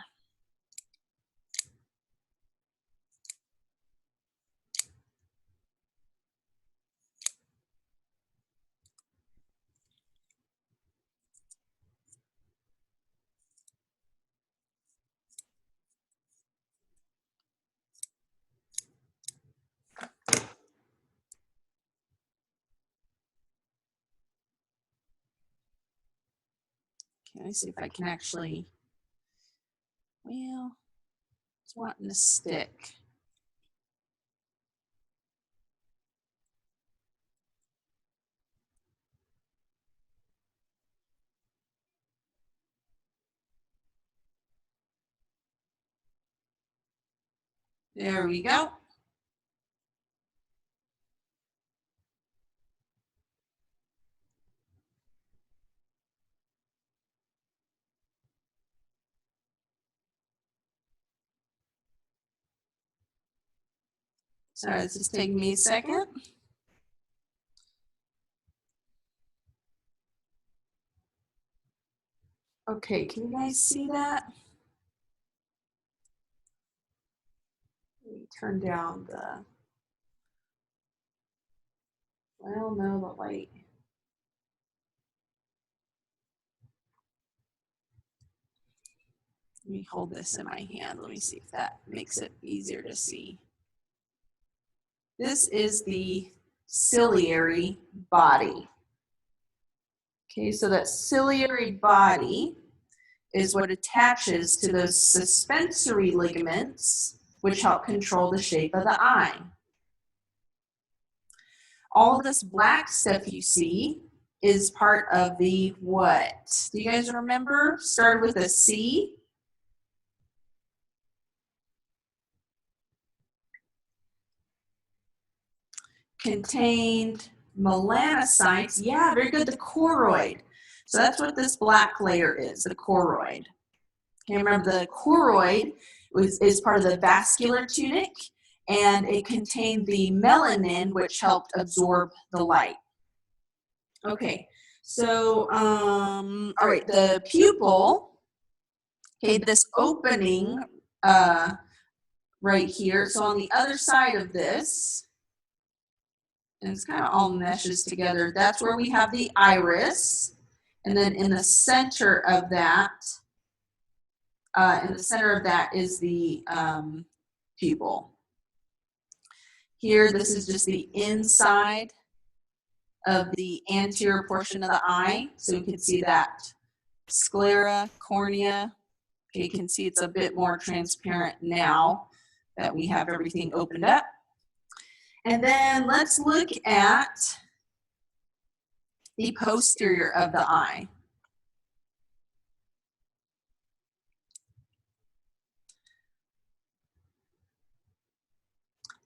Okay, let me see if I can actually, well, it's wanting to stick. There we go. Sorry, this is taking me a second. Okay, can you guys see that? Let me turn down the, well, no, the light. Let me hold this in my hand. Let me see if that makes it easier to see. This is the ciliary body. Okay, so that ciliary body is what attaches to those suspensory ligaments, which help control the shape of the eye. All of this black stuff you see is part of the what? Do you guys remember? Started with a C. Contained melanocytes. Yeah, very good. The choroid. So that's what this black layer is, the choroid. Okay, remember the choroid is part of the vascular tunic, and it contained the melanin, which helped absorb the light. Okay, so, all right, the pupil, okay, this opening right here. So on the other side of this, and it's kind of all meshes together, that's where we have the iris. And then in the center of that, is the pupil. Here, this is just the inside of the anterior portion of the eye. So you can see that sclera, cornea. Okay, you can see it's a bit more transparent now that we have everything opened up. And then let's look at the posterior of the eye.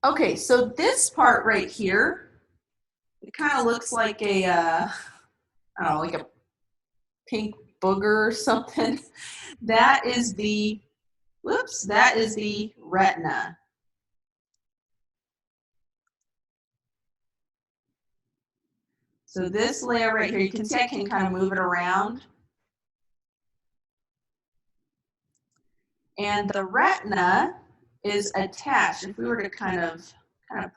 Okay, so this part right here, it kind of looks like a, I don't know, like a pink booger or something. That is the, whoops, that is the retina. So this layer right here, you can see I can kind of move it around. And the retina is attached. If we were to kind of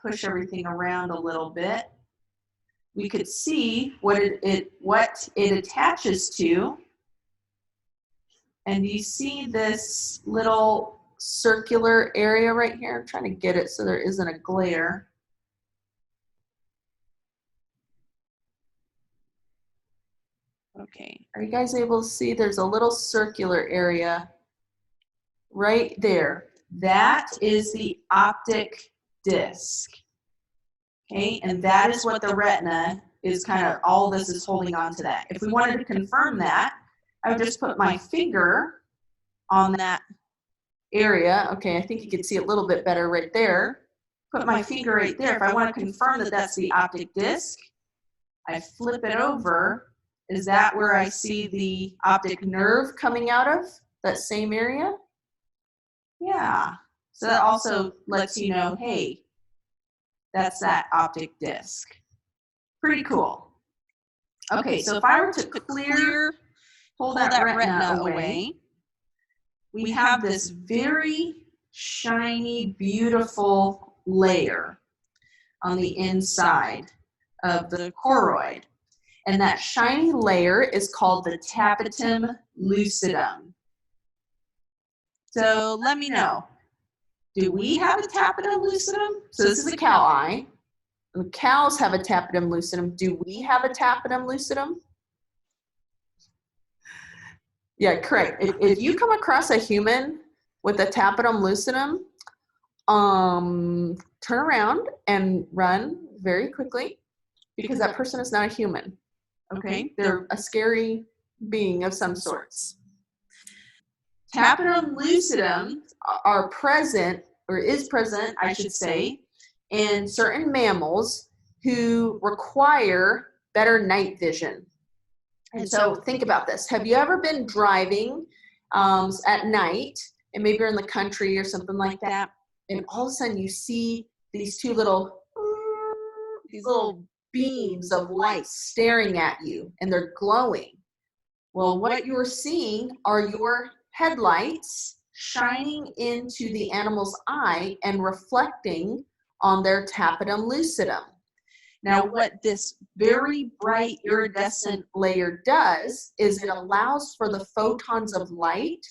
push everything around a little bit, we could see what it attaches to. And you see this little circular area right here. I'm trying to get it so there isn't a glare. Okay, are you guys able to see there's a little circular area right there? That is the optic disc. Okay, and that is what the retina is kind of, all this is holding on to that. If we wanted to confirm that, I would just put my finger on that area. Okay, I think you can see a little bit better right there. Put my finger right there. If I want to confirm that that's the optic disc, I flip it over. Is that where I see the optic nerve coming out of, that same area? Yeah. So that also lets you know, hey, that's that optic disc. Pretty cool. Okay, so if I were to pull that retina away, we have this very shiny, beautiful layer on the inside of the choroid. And that shiny layer is called the tapetum lucidum. So let me know, do we have a tapetum lucidum? So this is a cow eye. And cows have a tapetum lucidum. Do we have a tapetum lucidum? Yeah, correct. If you come across a human with a tapetum lucidum, turn around and run very quickly, because that person is not a human. Okay? They're a scary being of some sorts. Tapetum lucidum are present, or is present, I should say, in certain mammals who require better night vision. And so think about this. Have you ever been driving at night, and maybe you're in the country or something like that, and all of a sudden you see these little beams of light staring at you, and they're glowing? Well, what you're seeing are your headlights shining into the animal's eye and reflecting on their tapetum lucidum. Now, what this very bright iridescent layer does is it allows for the photons of light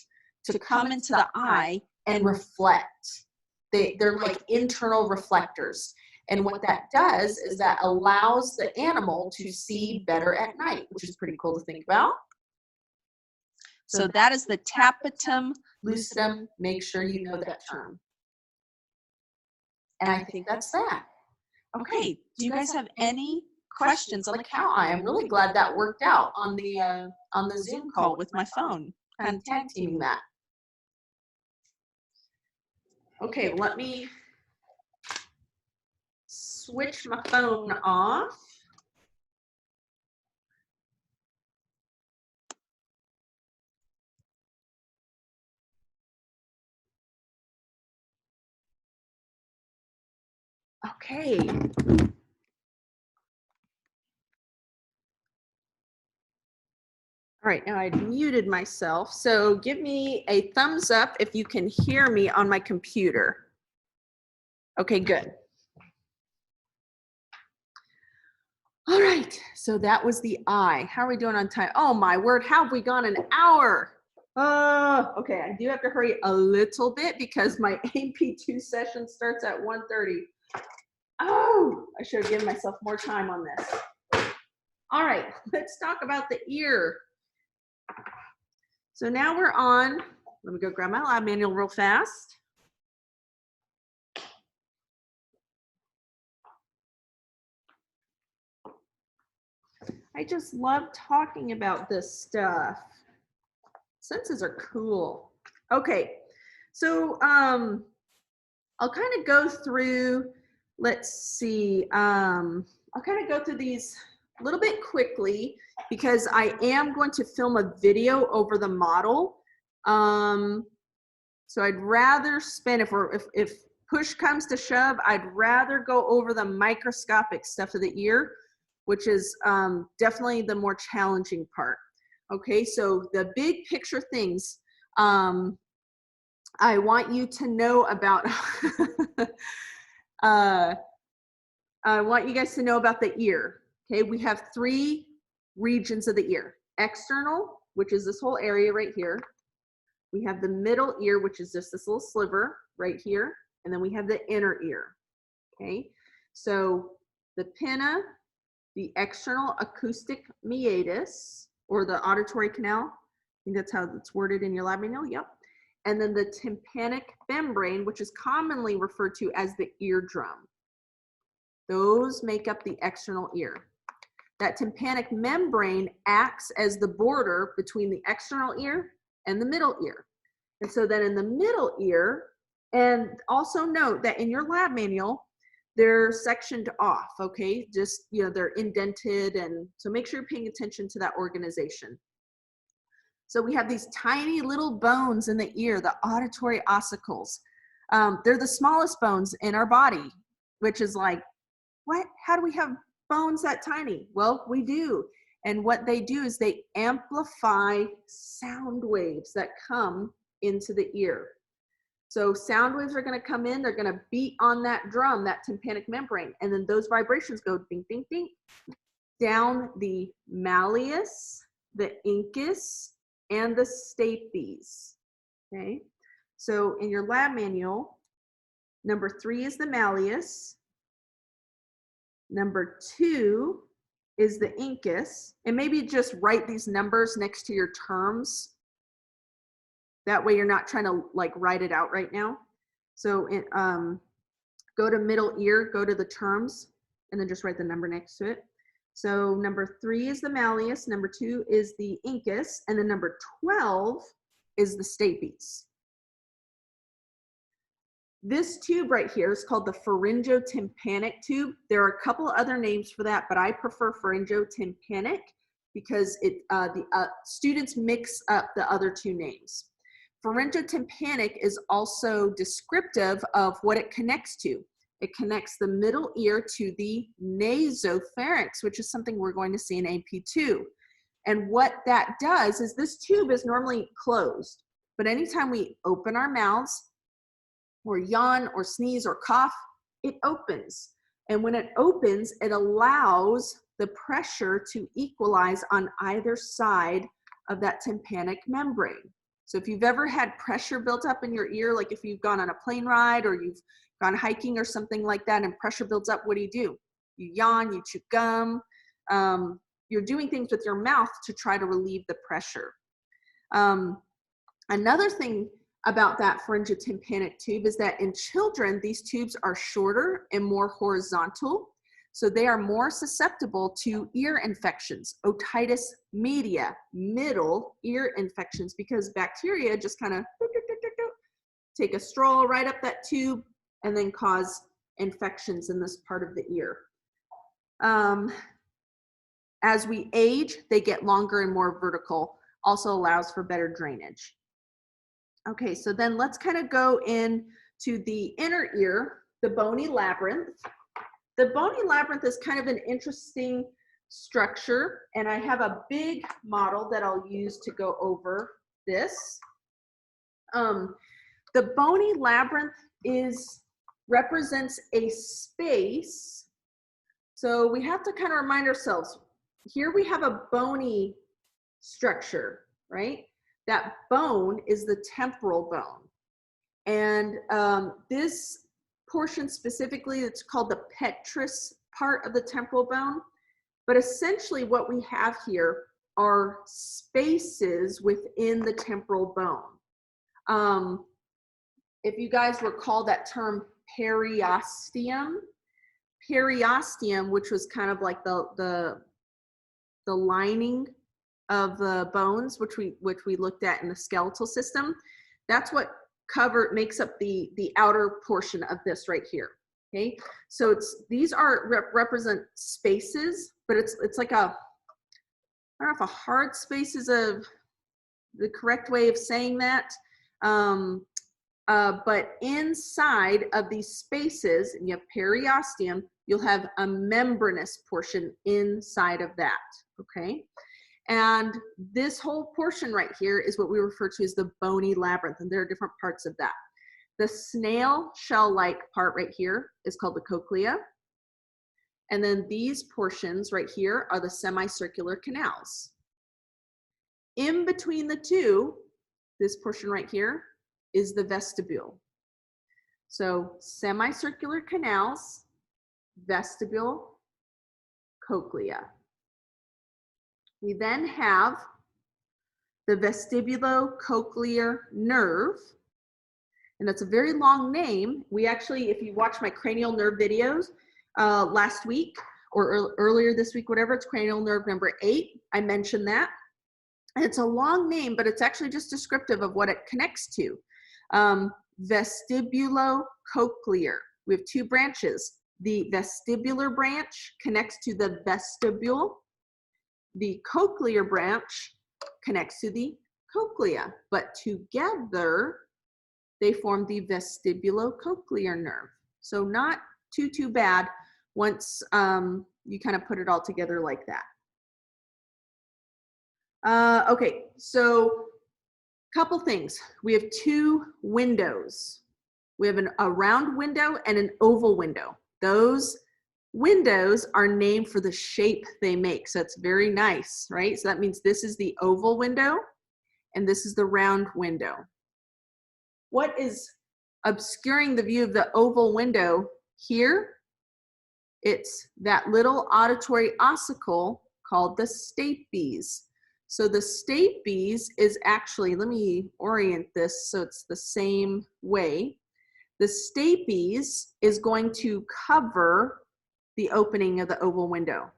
to come into the eye and reflect. They're like internal reflectors. And what that does is that allows the animal to see better at night, which is pretty cool to think about. So that is the tapetum lucidum. Make sure you know that term. And I think that's that. Okay, do you guys have any questions on the cow eye? I'm really glad that worked out on the Zoom call with my phone, kind of tag teaming that. Okay, let me switch my phone off. Okay. All right, now I muted myself. So give me a thumbs up if you can hear me on my computer. Okay, good. All right, so that was the eye. How are we doing on time? Oh my word, how have we gone an hour? Okay, I do have to hurry a little bit because my AP2 session starts at 1:30. Oh, I should have given myself more time on this. All right, let's talk about the ear. So now we're on, let me go grab my lab manual real fast. I just love talking about this stuff. Senses are cool. Okay, so I'll kind of go through, let's see, I'll kind of go through these a little bit quickly because I am going to film a video over the model. So I'd rather spend, if push comes to shove, I'd rather go over the microscopic stuff of the ear, which is definitely the more challenging part. Okay, so the big picture things I want you to know about, I want you guys to know about the ear. Okay, we have 3 regions of the ear. External, which is this whole area right here. We have the middle ear, which is just this little sliver right here. And then we have the inner ear. Okay, so the pinna, the external acoustic meatus, or the auditory canal. I think that's how it's worded in your lab manual. Yep. And then the tympanic membrane, which is commonly referred to as the eardrum. Those make up the external ear. That tympanic membrane acts as the border between the external ear and the middle ear. And so then in the middle ear, and also note that in your lab manual, they're sectioned off, okay? Just, you know, they're indented, and so make sure you're paying attention to that organization. So we have these tiny little bones in the ear, the auditory ossicles. They're the smallest bones in our body, which is like, what? How do we have bones that tiny? Well, we do. And what they do is they amplify sound waves that come into the ear. So sound waves are going to come in, they're going to beat on that drum, that tympanic membrane, and then those vibrations go ding, ding, ding, down the malleus, the incus, and the stapes. Okay, so in your lab manual, number 3 is the malleus, number 2 is the incus, and maybe just write these numbers next to your terms. That way you're not trying to like write it out right now. So go to middle ear, go to the terms, and then just write the number next to it. So number 3 is the malleus, number 2 is the incus, and then number 12 is the stapes. This tube right here is called the pharyngotympanic tube. There are a couple other names for that, but I prefer pharyngotympanic because students mix up the other 2 names. Pharyngotympanic is also descriptive of what it connects to. It connects the middle ear to the nasopharynx, which is something we're going to see in AP2. And what that does is this tube is normally closed, but anytime we open our mouths or yawn or sneeze or cough, it opens. And when it opens, it allows the pressure to equalize on either side of that tympanic membrane. So if you've ever had pressure built up in your ear, like if you've gone on a plane ride or you've gone hiking or something like that and pressure builds up, what do? You yawn, you chew gum, you're doing things with your mouth to try to relieve the pressure. Another thing about that pharyngotympanic tube is that in children, these tubes are shorter and more horizontal. So they are more susceptible to ear infections, otitis media, middle ear infections, because bacteria just kind of take a stroll right up that tube and then cause infections in this part of the ear. As we age, they get longer and more vertical, also allows for better drainage. Okay, so then let's kind of go in to the inner ear, the bony labyrinth. The bony labyrinth is kind of an interesting structure, and I have a big model that I'll use to go over this. The bony labyrinth represents a space. So we have to kind of remind ourselves, here we have a bony structure, right? That bone is the temporal bone. And this portion specifically, it's called the petrous part of the temporal bone. But essentially what we have here are spaces within the temporal bone. If you guys recall that term periosteum, which was kind of like the lining of the bones, which we looked at in the skeletal system, that's what makes up the outer portion of this right here. Okay, so these represent spaces, but it's like I don't know if a hard space is the correct way of saying that, but inside of these spaces, and you have periosteum, you'll have a membranous portion inside of that. Okay. And this whole portion right here is what we refer to as the bony labyrinth, and there are different parts of that. The snail shell-like part right here is called the cochlea. And then these portions right here are the semicircular canals. In between the two, this portion right here is the vestibule. So semicircular canals, vestibule, cochlea. We then have the vestibulocochlear nerve, and that's a very long name. We actually, if you watch my cranial nerve videos last week or earlier this week, whatever, it's cranial nerve number 8. I mentioned that. And it's a long name, but it's actually just descriptive of what it connects to. Vestibulocochlear. We have 2 branches. The vestibular branch connects to the vestibule. The cochlear branch connects to the cochlea, but together they form the vestibulocochlear nerve. So not too bad once you kind of put it all together like that. Okay, so couple things. We have two windows. We have a round window and an oval window. Those windows are named for the shape they make. So it's very nice, right? So that means this is the oval window and this is the round window. What is obscuring the view of the oval window here? It's that little auditory ossicle called the stapes. So the stapes is actually, let me orient this so it's the same way. The stapes is going to cover the opening of the oval window.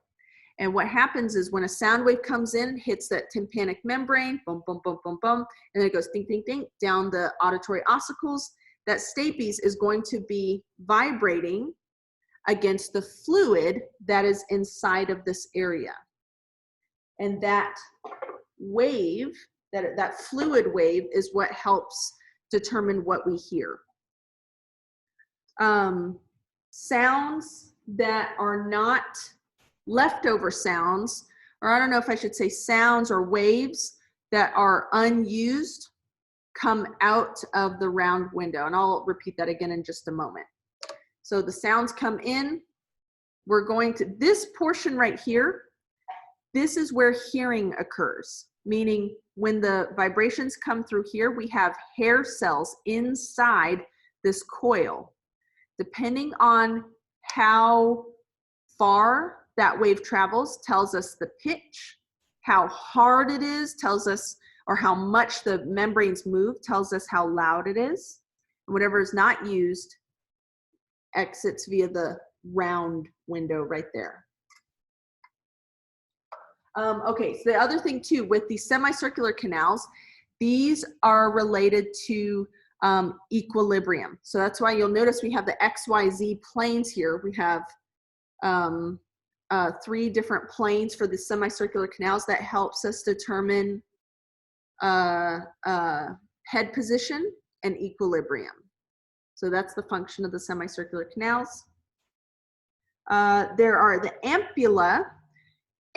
And what happens is when a sound wave comes in, hits that tympanic membrane, boom, boom, boom, boom, boom, and then it goes ding, ding, ding, down the auditory ossicles, that stapes is going to be vibrating against the fluid that is inside of this area. And that wave, that fluid wave is what helps determine what we hear. Sounds that are not leftover sounds, or I don't know if I should say sounds or waves that are unused, come out of the round window. And I'll repeat that again in just a moment. So the sounds come in, we're going to, this portion right here, this is where hearing occurs, meaning when the vibrations come through here, we have hair cells inside this coil. Depending on how far that wave travels, tells us the pitch, how hard it is, tells us, or how much the membranes move, tells us how loud it is. And whatever is not used exits via the round window right there. Okay, so the other thing too, with the semicircular canals, these are related to equilibrium. So that's why you'll notice we have the XYZ planes here. We have 3 different planes for the semicircular canals that helps us determine head position and equilibrium. So that's the function of the semicircular canals. There are the ampulla.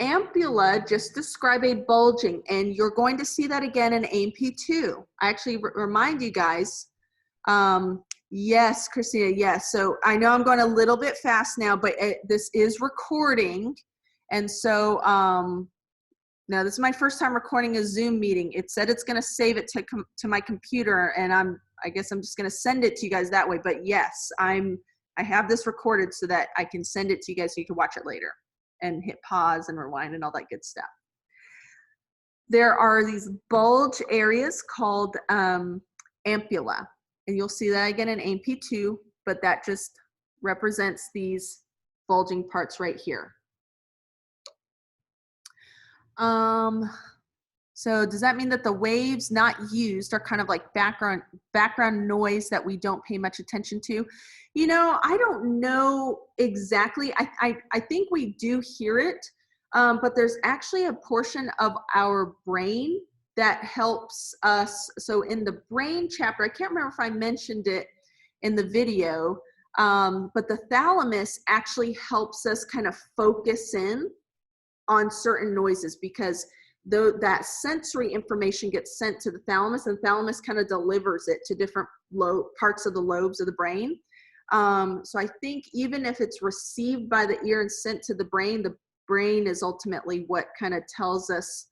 Ampulla just describe a bulging, and you're going to see that again in A&P2. I actually remind you guys, yes, Christina, yes. So I know I'm going a little bit fast now, but this is recording. And so now this is my first time recording a Zoom meeting. It said it's going to save it to my computer, and I guess I'm just going to send it to you guys that way. But yes, I have this recorded so that I can send it to you guys so you can watch it later and hit pause and rewind and all that good stuff. There are these bulge areas called ampulla, and you'll see that again in A&P2, but that just represents these bulging parts right here. So does that mean that the waves not used are kind of like background noise that we don't pay much attention to? You know, I don't know exactly. I think we do hear it, but there's actually a portion of our brain that helps us. So in the brain chapter, I can't remember if I mentioned it in the video, but the thalamus actually helps us kind of focus in on certain noises, because that sensory information gets sent to the thalamus, and the thalamus kind of delivers it to different parts of the lobes of the brain. So I think even if it's received by the ear and sent to the brain is ultimately what kind of tells us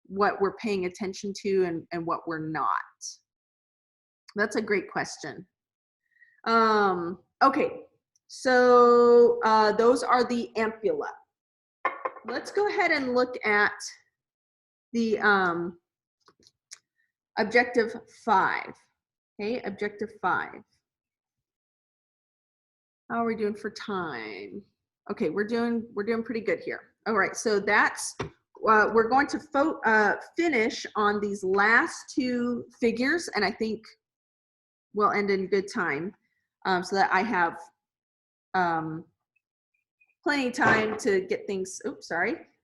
what we're paying attention to and what we're not. That's a great question. Okay, so those are the ampulla. Let's go ahead and look at the objective 5. Okay, objective 5. How are we doing for time? Okay, we're doing pretty good here. All right, so that's we're going to finish on these last 2 figures, and I think we'll end in good time, so that I have plenty of time to get things.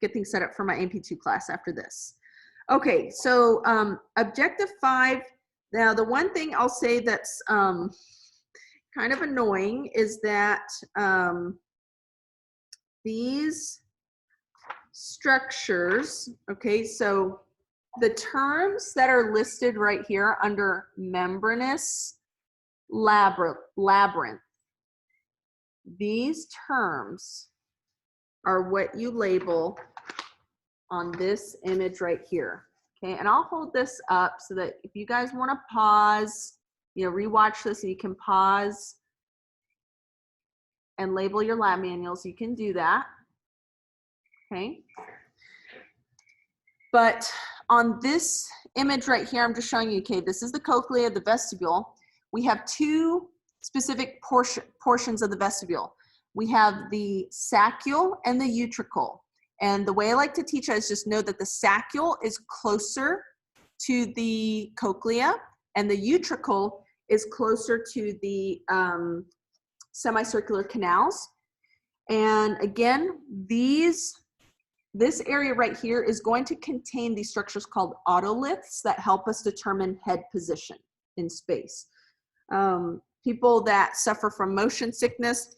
Get things set up for my A&P2 class after this. Okay, so objective 5. Now, the one thing I'll say that's kind of annoying is that these structures. Okay, so the terms that are listed right here under membranous labyrinth, these terms are what you label on this image right here. Okay, and I'll hold this up so that if you guys want to pause, you know, rewatch this and you can pause and label your lab manuals, you can do that. Okay. But on this image right here, I'm just showing you, okay, this is the cochlea, the vestibule. We have two specific portions of the vestibule. We have the saccule and the utricle. And the way I like to teach is just know that the saccule is closer to the cochlea and the utricle is closer to the semicircular canals. And again, this area right here is going to contain these structures called otoliths that help us determine head position in space. People that suffer from motion sickness,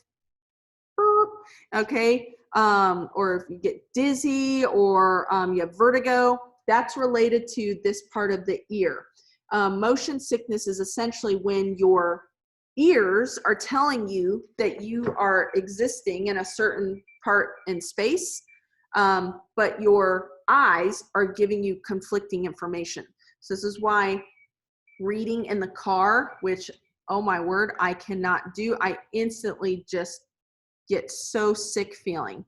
okay, or if you get dizzy or you have vertigo, that's related to this part of the ear. Motion sickness is essentially when your ears are telling you that you are existing in a certain part in space, but your eyes are giving you conflicting information. So this is why reading in the car, which, oh my word, I cannot do. I instantly just get so sick feeling.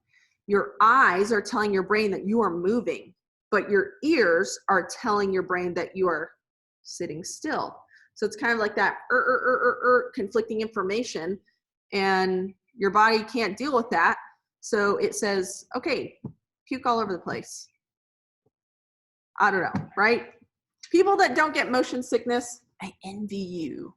Your eyes are telling your brain that you are moving, but your ears are telling your brain that you are sitting still. So it's kind of like that conflicting information, and your body can't deal with that. So it says, okay, puke all over the place. I don't know, right? People that don't get motion sickness, I envy you.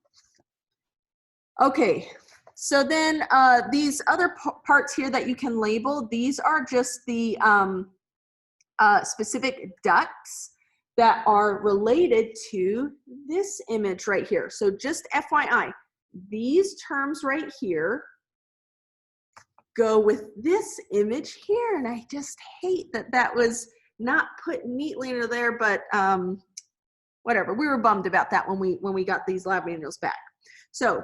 Okay, so then these other parts here that you can label, these are just the specific ducts that are related to this image right here. So just FYI, these terms right here go with this image here, and I just hate that that was not put neatly into there, but whatever, we were bummed about that when we got these lab manuals back. So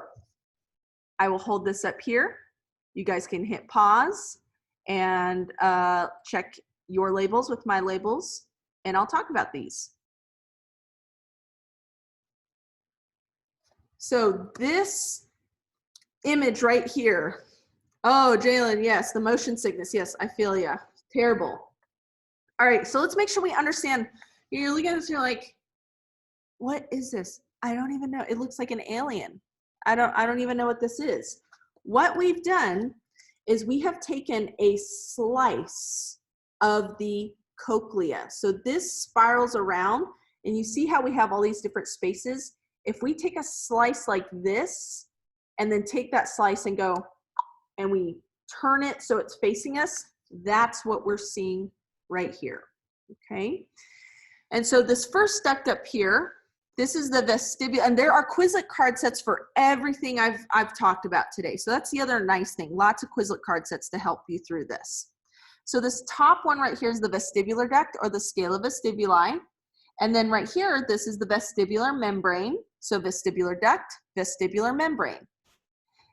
I will hold this up here. You guys can hit pause and check your labels with my labels, and I'll talk about these. So this image right here, oh, Jalen, yes, the motion sickness, yes, I feel ya, terrible. All right, so let's make sure we understand. You're looking at this, you're like, what is this? I don't even know. It looks like an alien. I don't even know what this is. What we've done is we have taken a slice of the cochlea. So this spirals around, and you see how we have all these different spaces? If we take a slice like this, and then take that slice and go, and we turn it so it's facing us, that's what we're seeing right here, okay? And so this first duct up here, this is the vestibule, and there are Quizlet card sets for everything I've talked about today. So that's the other nice thing, lots of Quizlet card sets to help you through this. So this top one right here is the vestibular duct, or the scala vestibuli. And then right here, this is the vestibular membrane. So vestibular duct, vestibular membrane.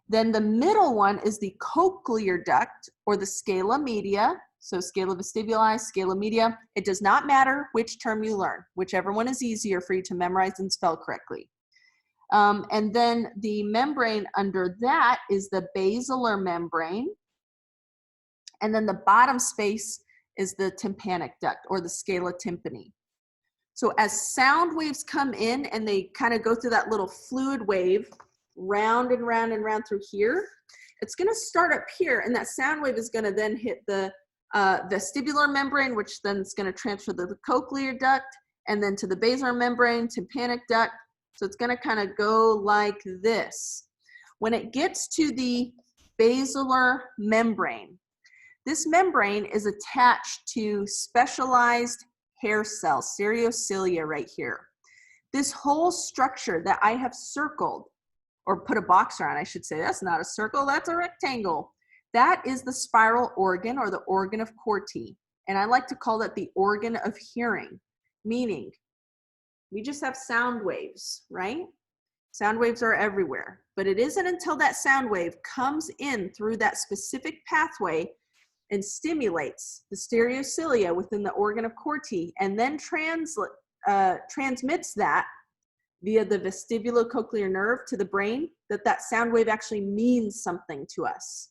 Then the middle one is the cochlear duct, or the scala media. So scala vestibuli, scala media. It does not matter which term you learn, whichever one is easier for you to memorize and spell correctly. And then the membrane under that is the basilar membrane. And then the bottom space is the tympanic duct, or the scala tympani. So as sound waves come in and they kind of go through that little fluid wave, round and round and round through here, it's going to start up here, and that sound wave is going to then hit the vestibular membrane, which then is going to transfer to the cochlear duct, and then to the basilar membrane, tympanic duct. So it's going to kind of go like this. When it gets to the basilar membrane, this membrane is attached to specialized hair cells, stereocilia right here. This whole structure that I have circled, or put a box around, I should say, that's not a circle, that's a rectangle. That is the spiral organ, or the organ of Corti. And I like to call that the organ of hearing, meaning we just have sound waves, right? Sound waves are everywhere, but it isn't until that sound wave comes in through that specific pathway and stimulates the stereocilia within the organ of Corti and then transmits that via the vestibulocochlear nerve to the brain, that sound wave actually means something to us.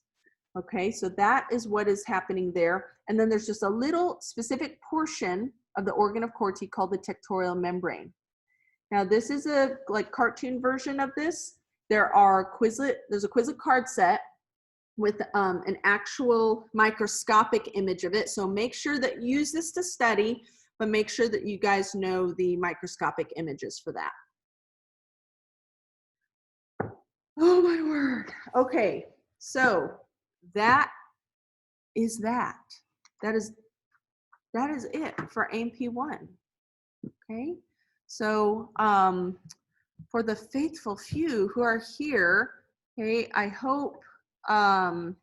Okay, so that is what is happening there. And then there's just a little specific portion of the organ of Corti called the tectorial membrane. Now this is a cartoon version of this. There's a Quizlet card set with an actual microscopic image of it. So make sure that you use this to study, but make sure that you guys know the microscopic images for that. Oh my word. Okay, so that is that. That is it for A&P1. Okay, so for the faithful few who are here, okay, I hope, oh,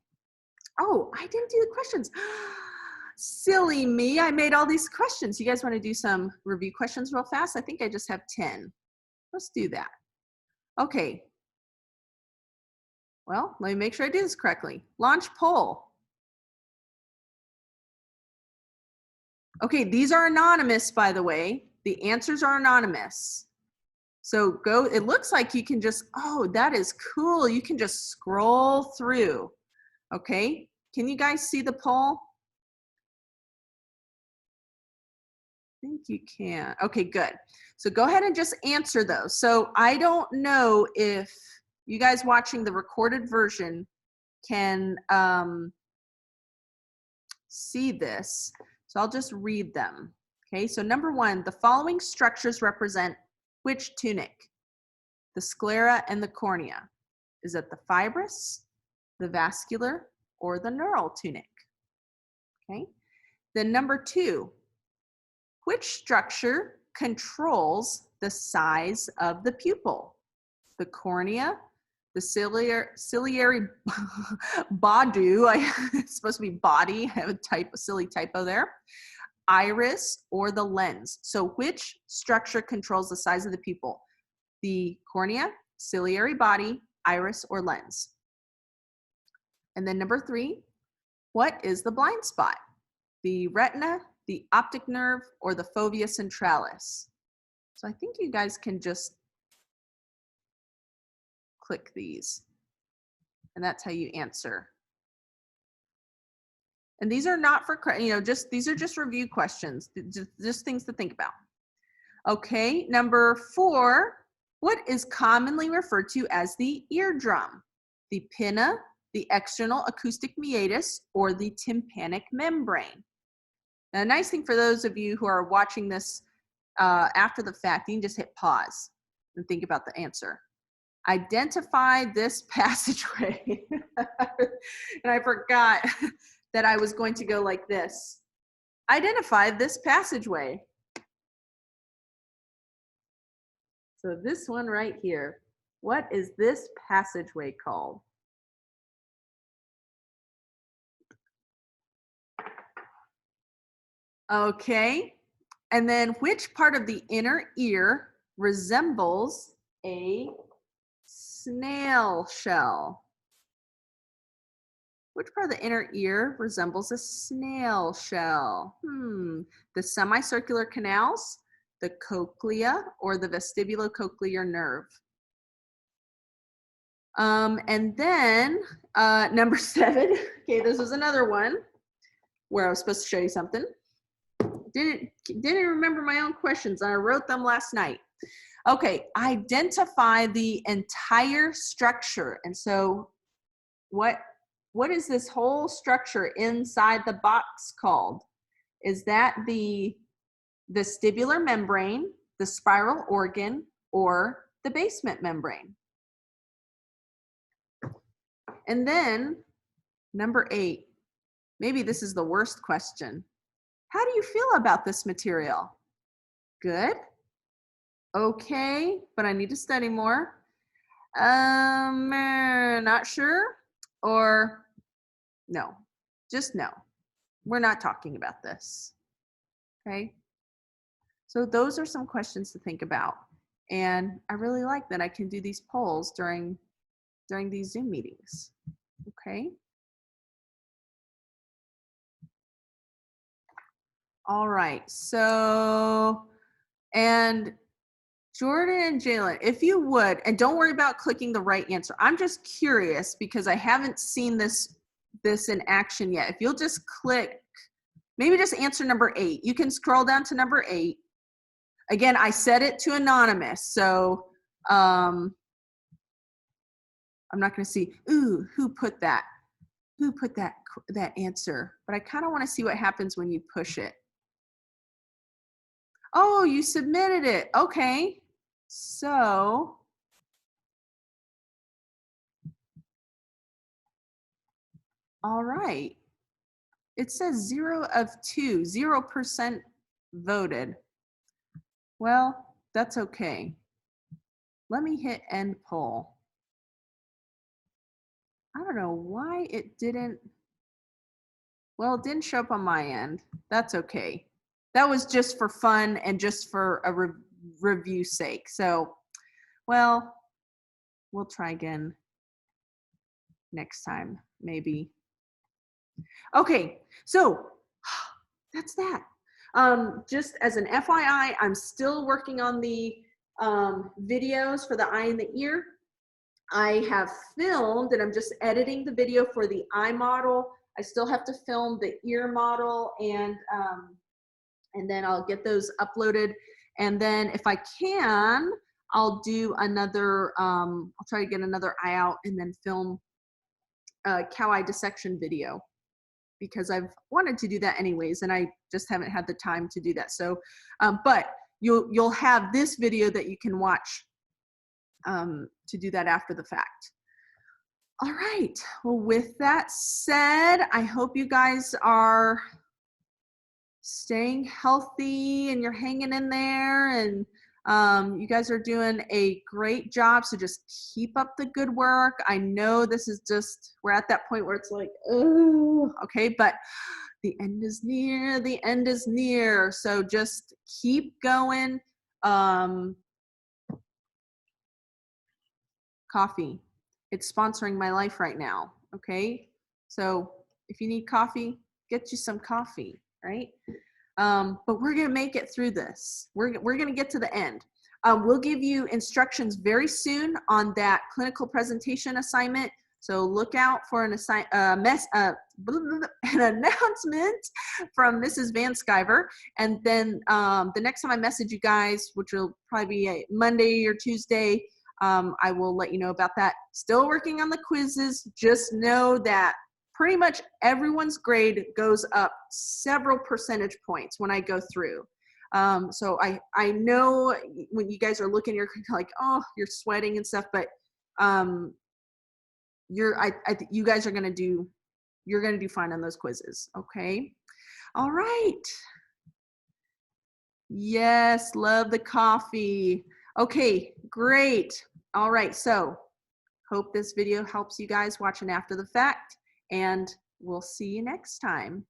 I didn't do the questions. Silly me, I made all these questions. You guys want to do some review questions real fast? I think I just have 10. Let's do that. Okay. Well, let me make sure I do this correctly. Launch poll. Okay, these are anonymous, by the way. The answers are anonymous. So go, it looks like you can just, oh, that is cool. You can just scroll through. Okay, can you guys see the poll? I think you can. Okay, good. So go ahead and just answer those. So I don't know if you guys watching the recorded version can see this. So I'll just read them. Okay, so number 1, the following structures represent which tunic? The sclera and the cornea. Is it the fibrous, the vascular, or the neural tunic? Okay, then number 2, which structure controls the size of the pupil? The cornea, the ciliary body, it's supposed to be body, I have a silly typo there, iris, or the lens. So which structure controls the size of the pupil? The cornea, ciliary body, iris, or lens? And then number 3, what is the blind spot? The retina, the optic nerve, or the fovea centralis? So I think you guys can just click these, and that's how you answer. And these are not for, these are just review questions, just things to think about. Okay, number 4, what is commonly referred to as the eardrum? The pinna, the external acoustic meatus, or the tympanic membrane? Now, a nice thing for those of you who are watching this after the fact, you can just hit pause and think about the answer. Identify this passageway. And I forgot that I was going to go like this. Identify this passageway. So this one right here, what is this passageway called? Okay, and then which part of the inner ear resembles a snail shell? Which part of the inner ear resembles a snail shell? The semicircular canals, the cochlea, or the vestibulocochlear nerve? And then number 7, okay, this was another one where I was supposed to show you something. Didn't remember my own questions. I wrote them last night. Okay, identify the entire structure. And so what is this whole structure inside the box called? Is that the vestibular membrane, the spiral organ, or the basement membrane? And then number 8, maybe this is the worst question. How do you feel about this material? Good? Okay, but I need to study more. Not sure, or no, just no. we're not talking about this. Okay. So those are some questions to think about. And I really like that I can do these polls during these Zoom meetings. Okay. All right. So, and Jordan and Jalen, if you would, and don't worry about clicking the right answer. I'm just curious because I haven't seen this in action yet. If you'll just click, maybe just answer number 8. You can scroll down to number 8. Again, I set it to anonymous, so I'm not going to see, ooh, who put that answer? But I kind of want to see what happens when you push it. Oh, you submitted it. Okay. So, all right. It says 0 of 2, 0% voted. Well, that's okay. Let me hit end poll. I don't know why it didn't. Well, it didn't show up on my end. That's okay. That was just for fun and just for a review sake. So, well, we'll try again next time, maybe. Okay, so that's that. Just as an FYI, I'm still working on the videos for the eye and the ear. I have filmed and I'm just editing the video for the eye model. I still have to film the ear model, and then I'll get those uploaded. And then if I can, I'll do another, I'll try to get another eye out and then film a cow eye dissection video, because I've wanted to do that anyways, and I just haven't had the time to do that. So, but you'll have this video that you can watch to do that after the fact. All right. Well, with that said, I hope you guys are staying healthy and you're hanging in there, and you guys are doing a great job. So just keep up the good work. I know this is just, we're at that point where it's like, oh, okay, but the end is near, the end is near. So just keep going. Coffee, it's sponsoring my life right now. Okay. So if you need coffee, get you some coffee, right? But we're going to make it through this. We're going to get to the end. We'll give you instructions very soon on that clinical presentation assignment. So look out for an announcement from Mrs. Van Sciver. And then the next time I message you guys, which will probably be a Monday or Tuesday, I will let you know about that. Still working on the quizzes. Just know that pretty much everyone's grade goes up several percentage points when I go through. So I know when you guys are looking, you're like, oh, you're sweating and stuff, but you guys are gonna do fine on those quizzes. Okay. All right. Yes, love the coffee. Okay, great. All right, so hope this video helps you guys watching after the fact, and we'll see you next time.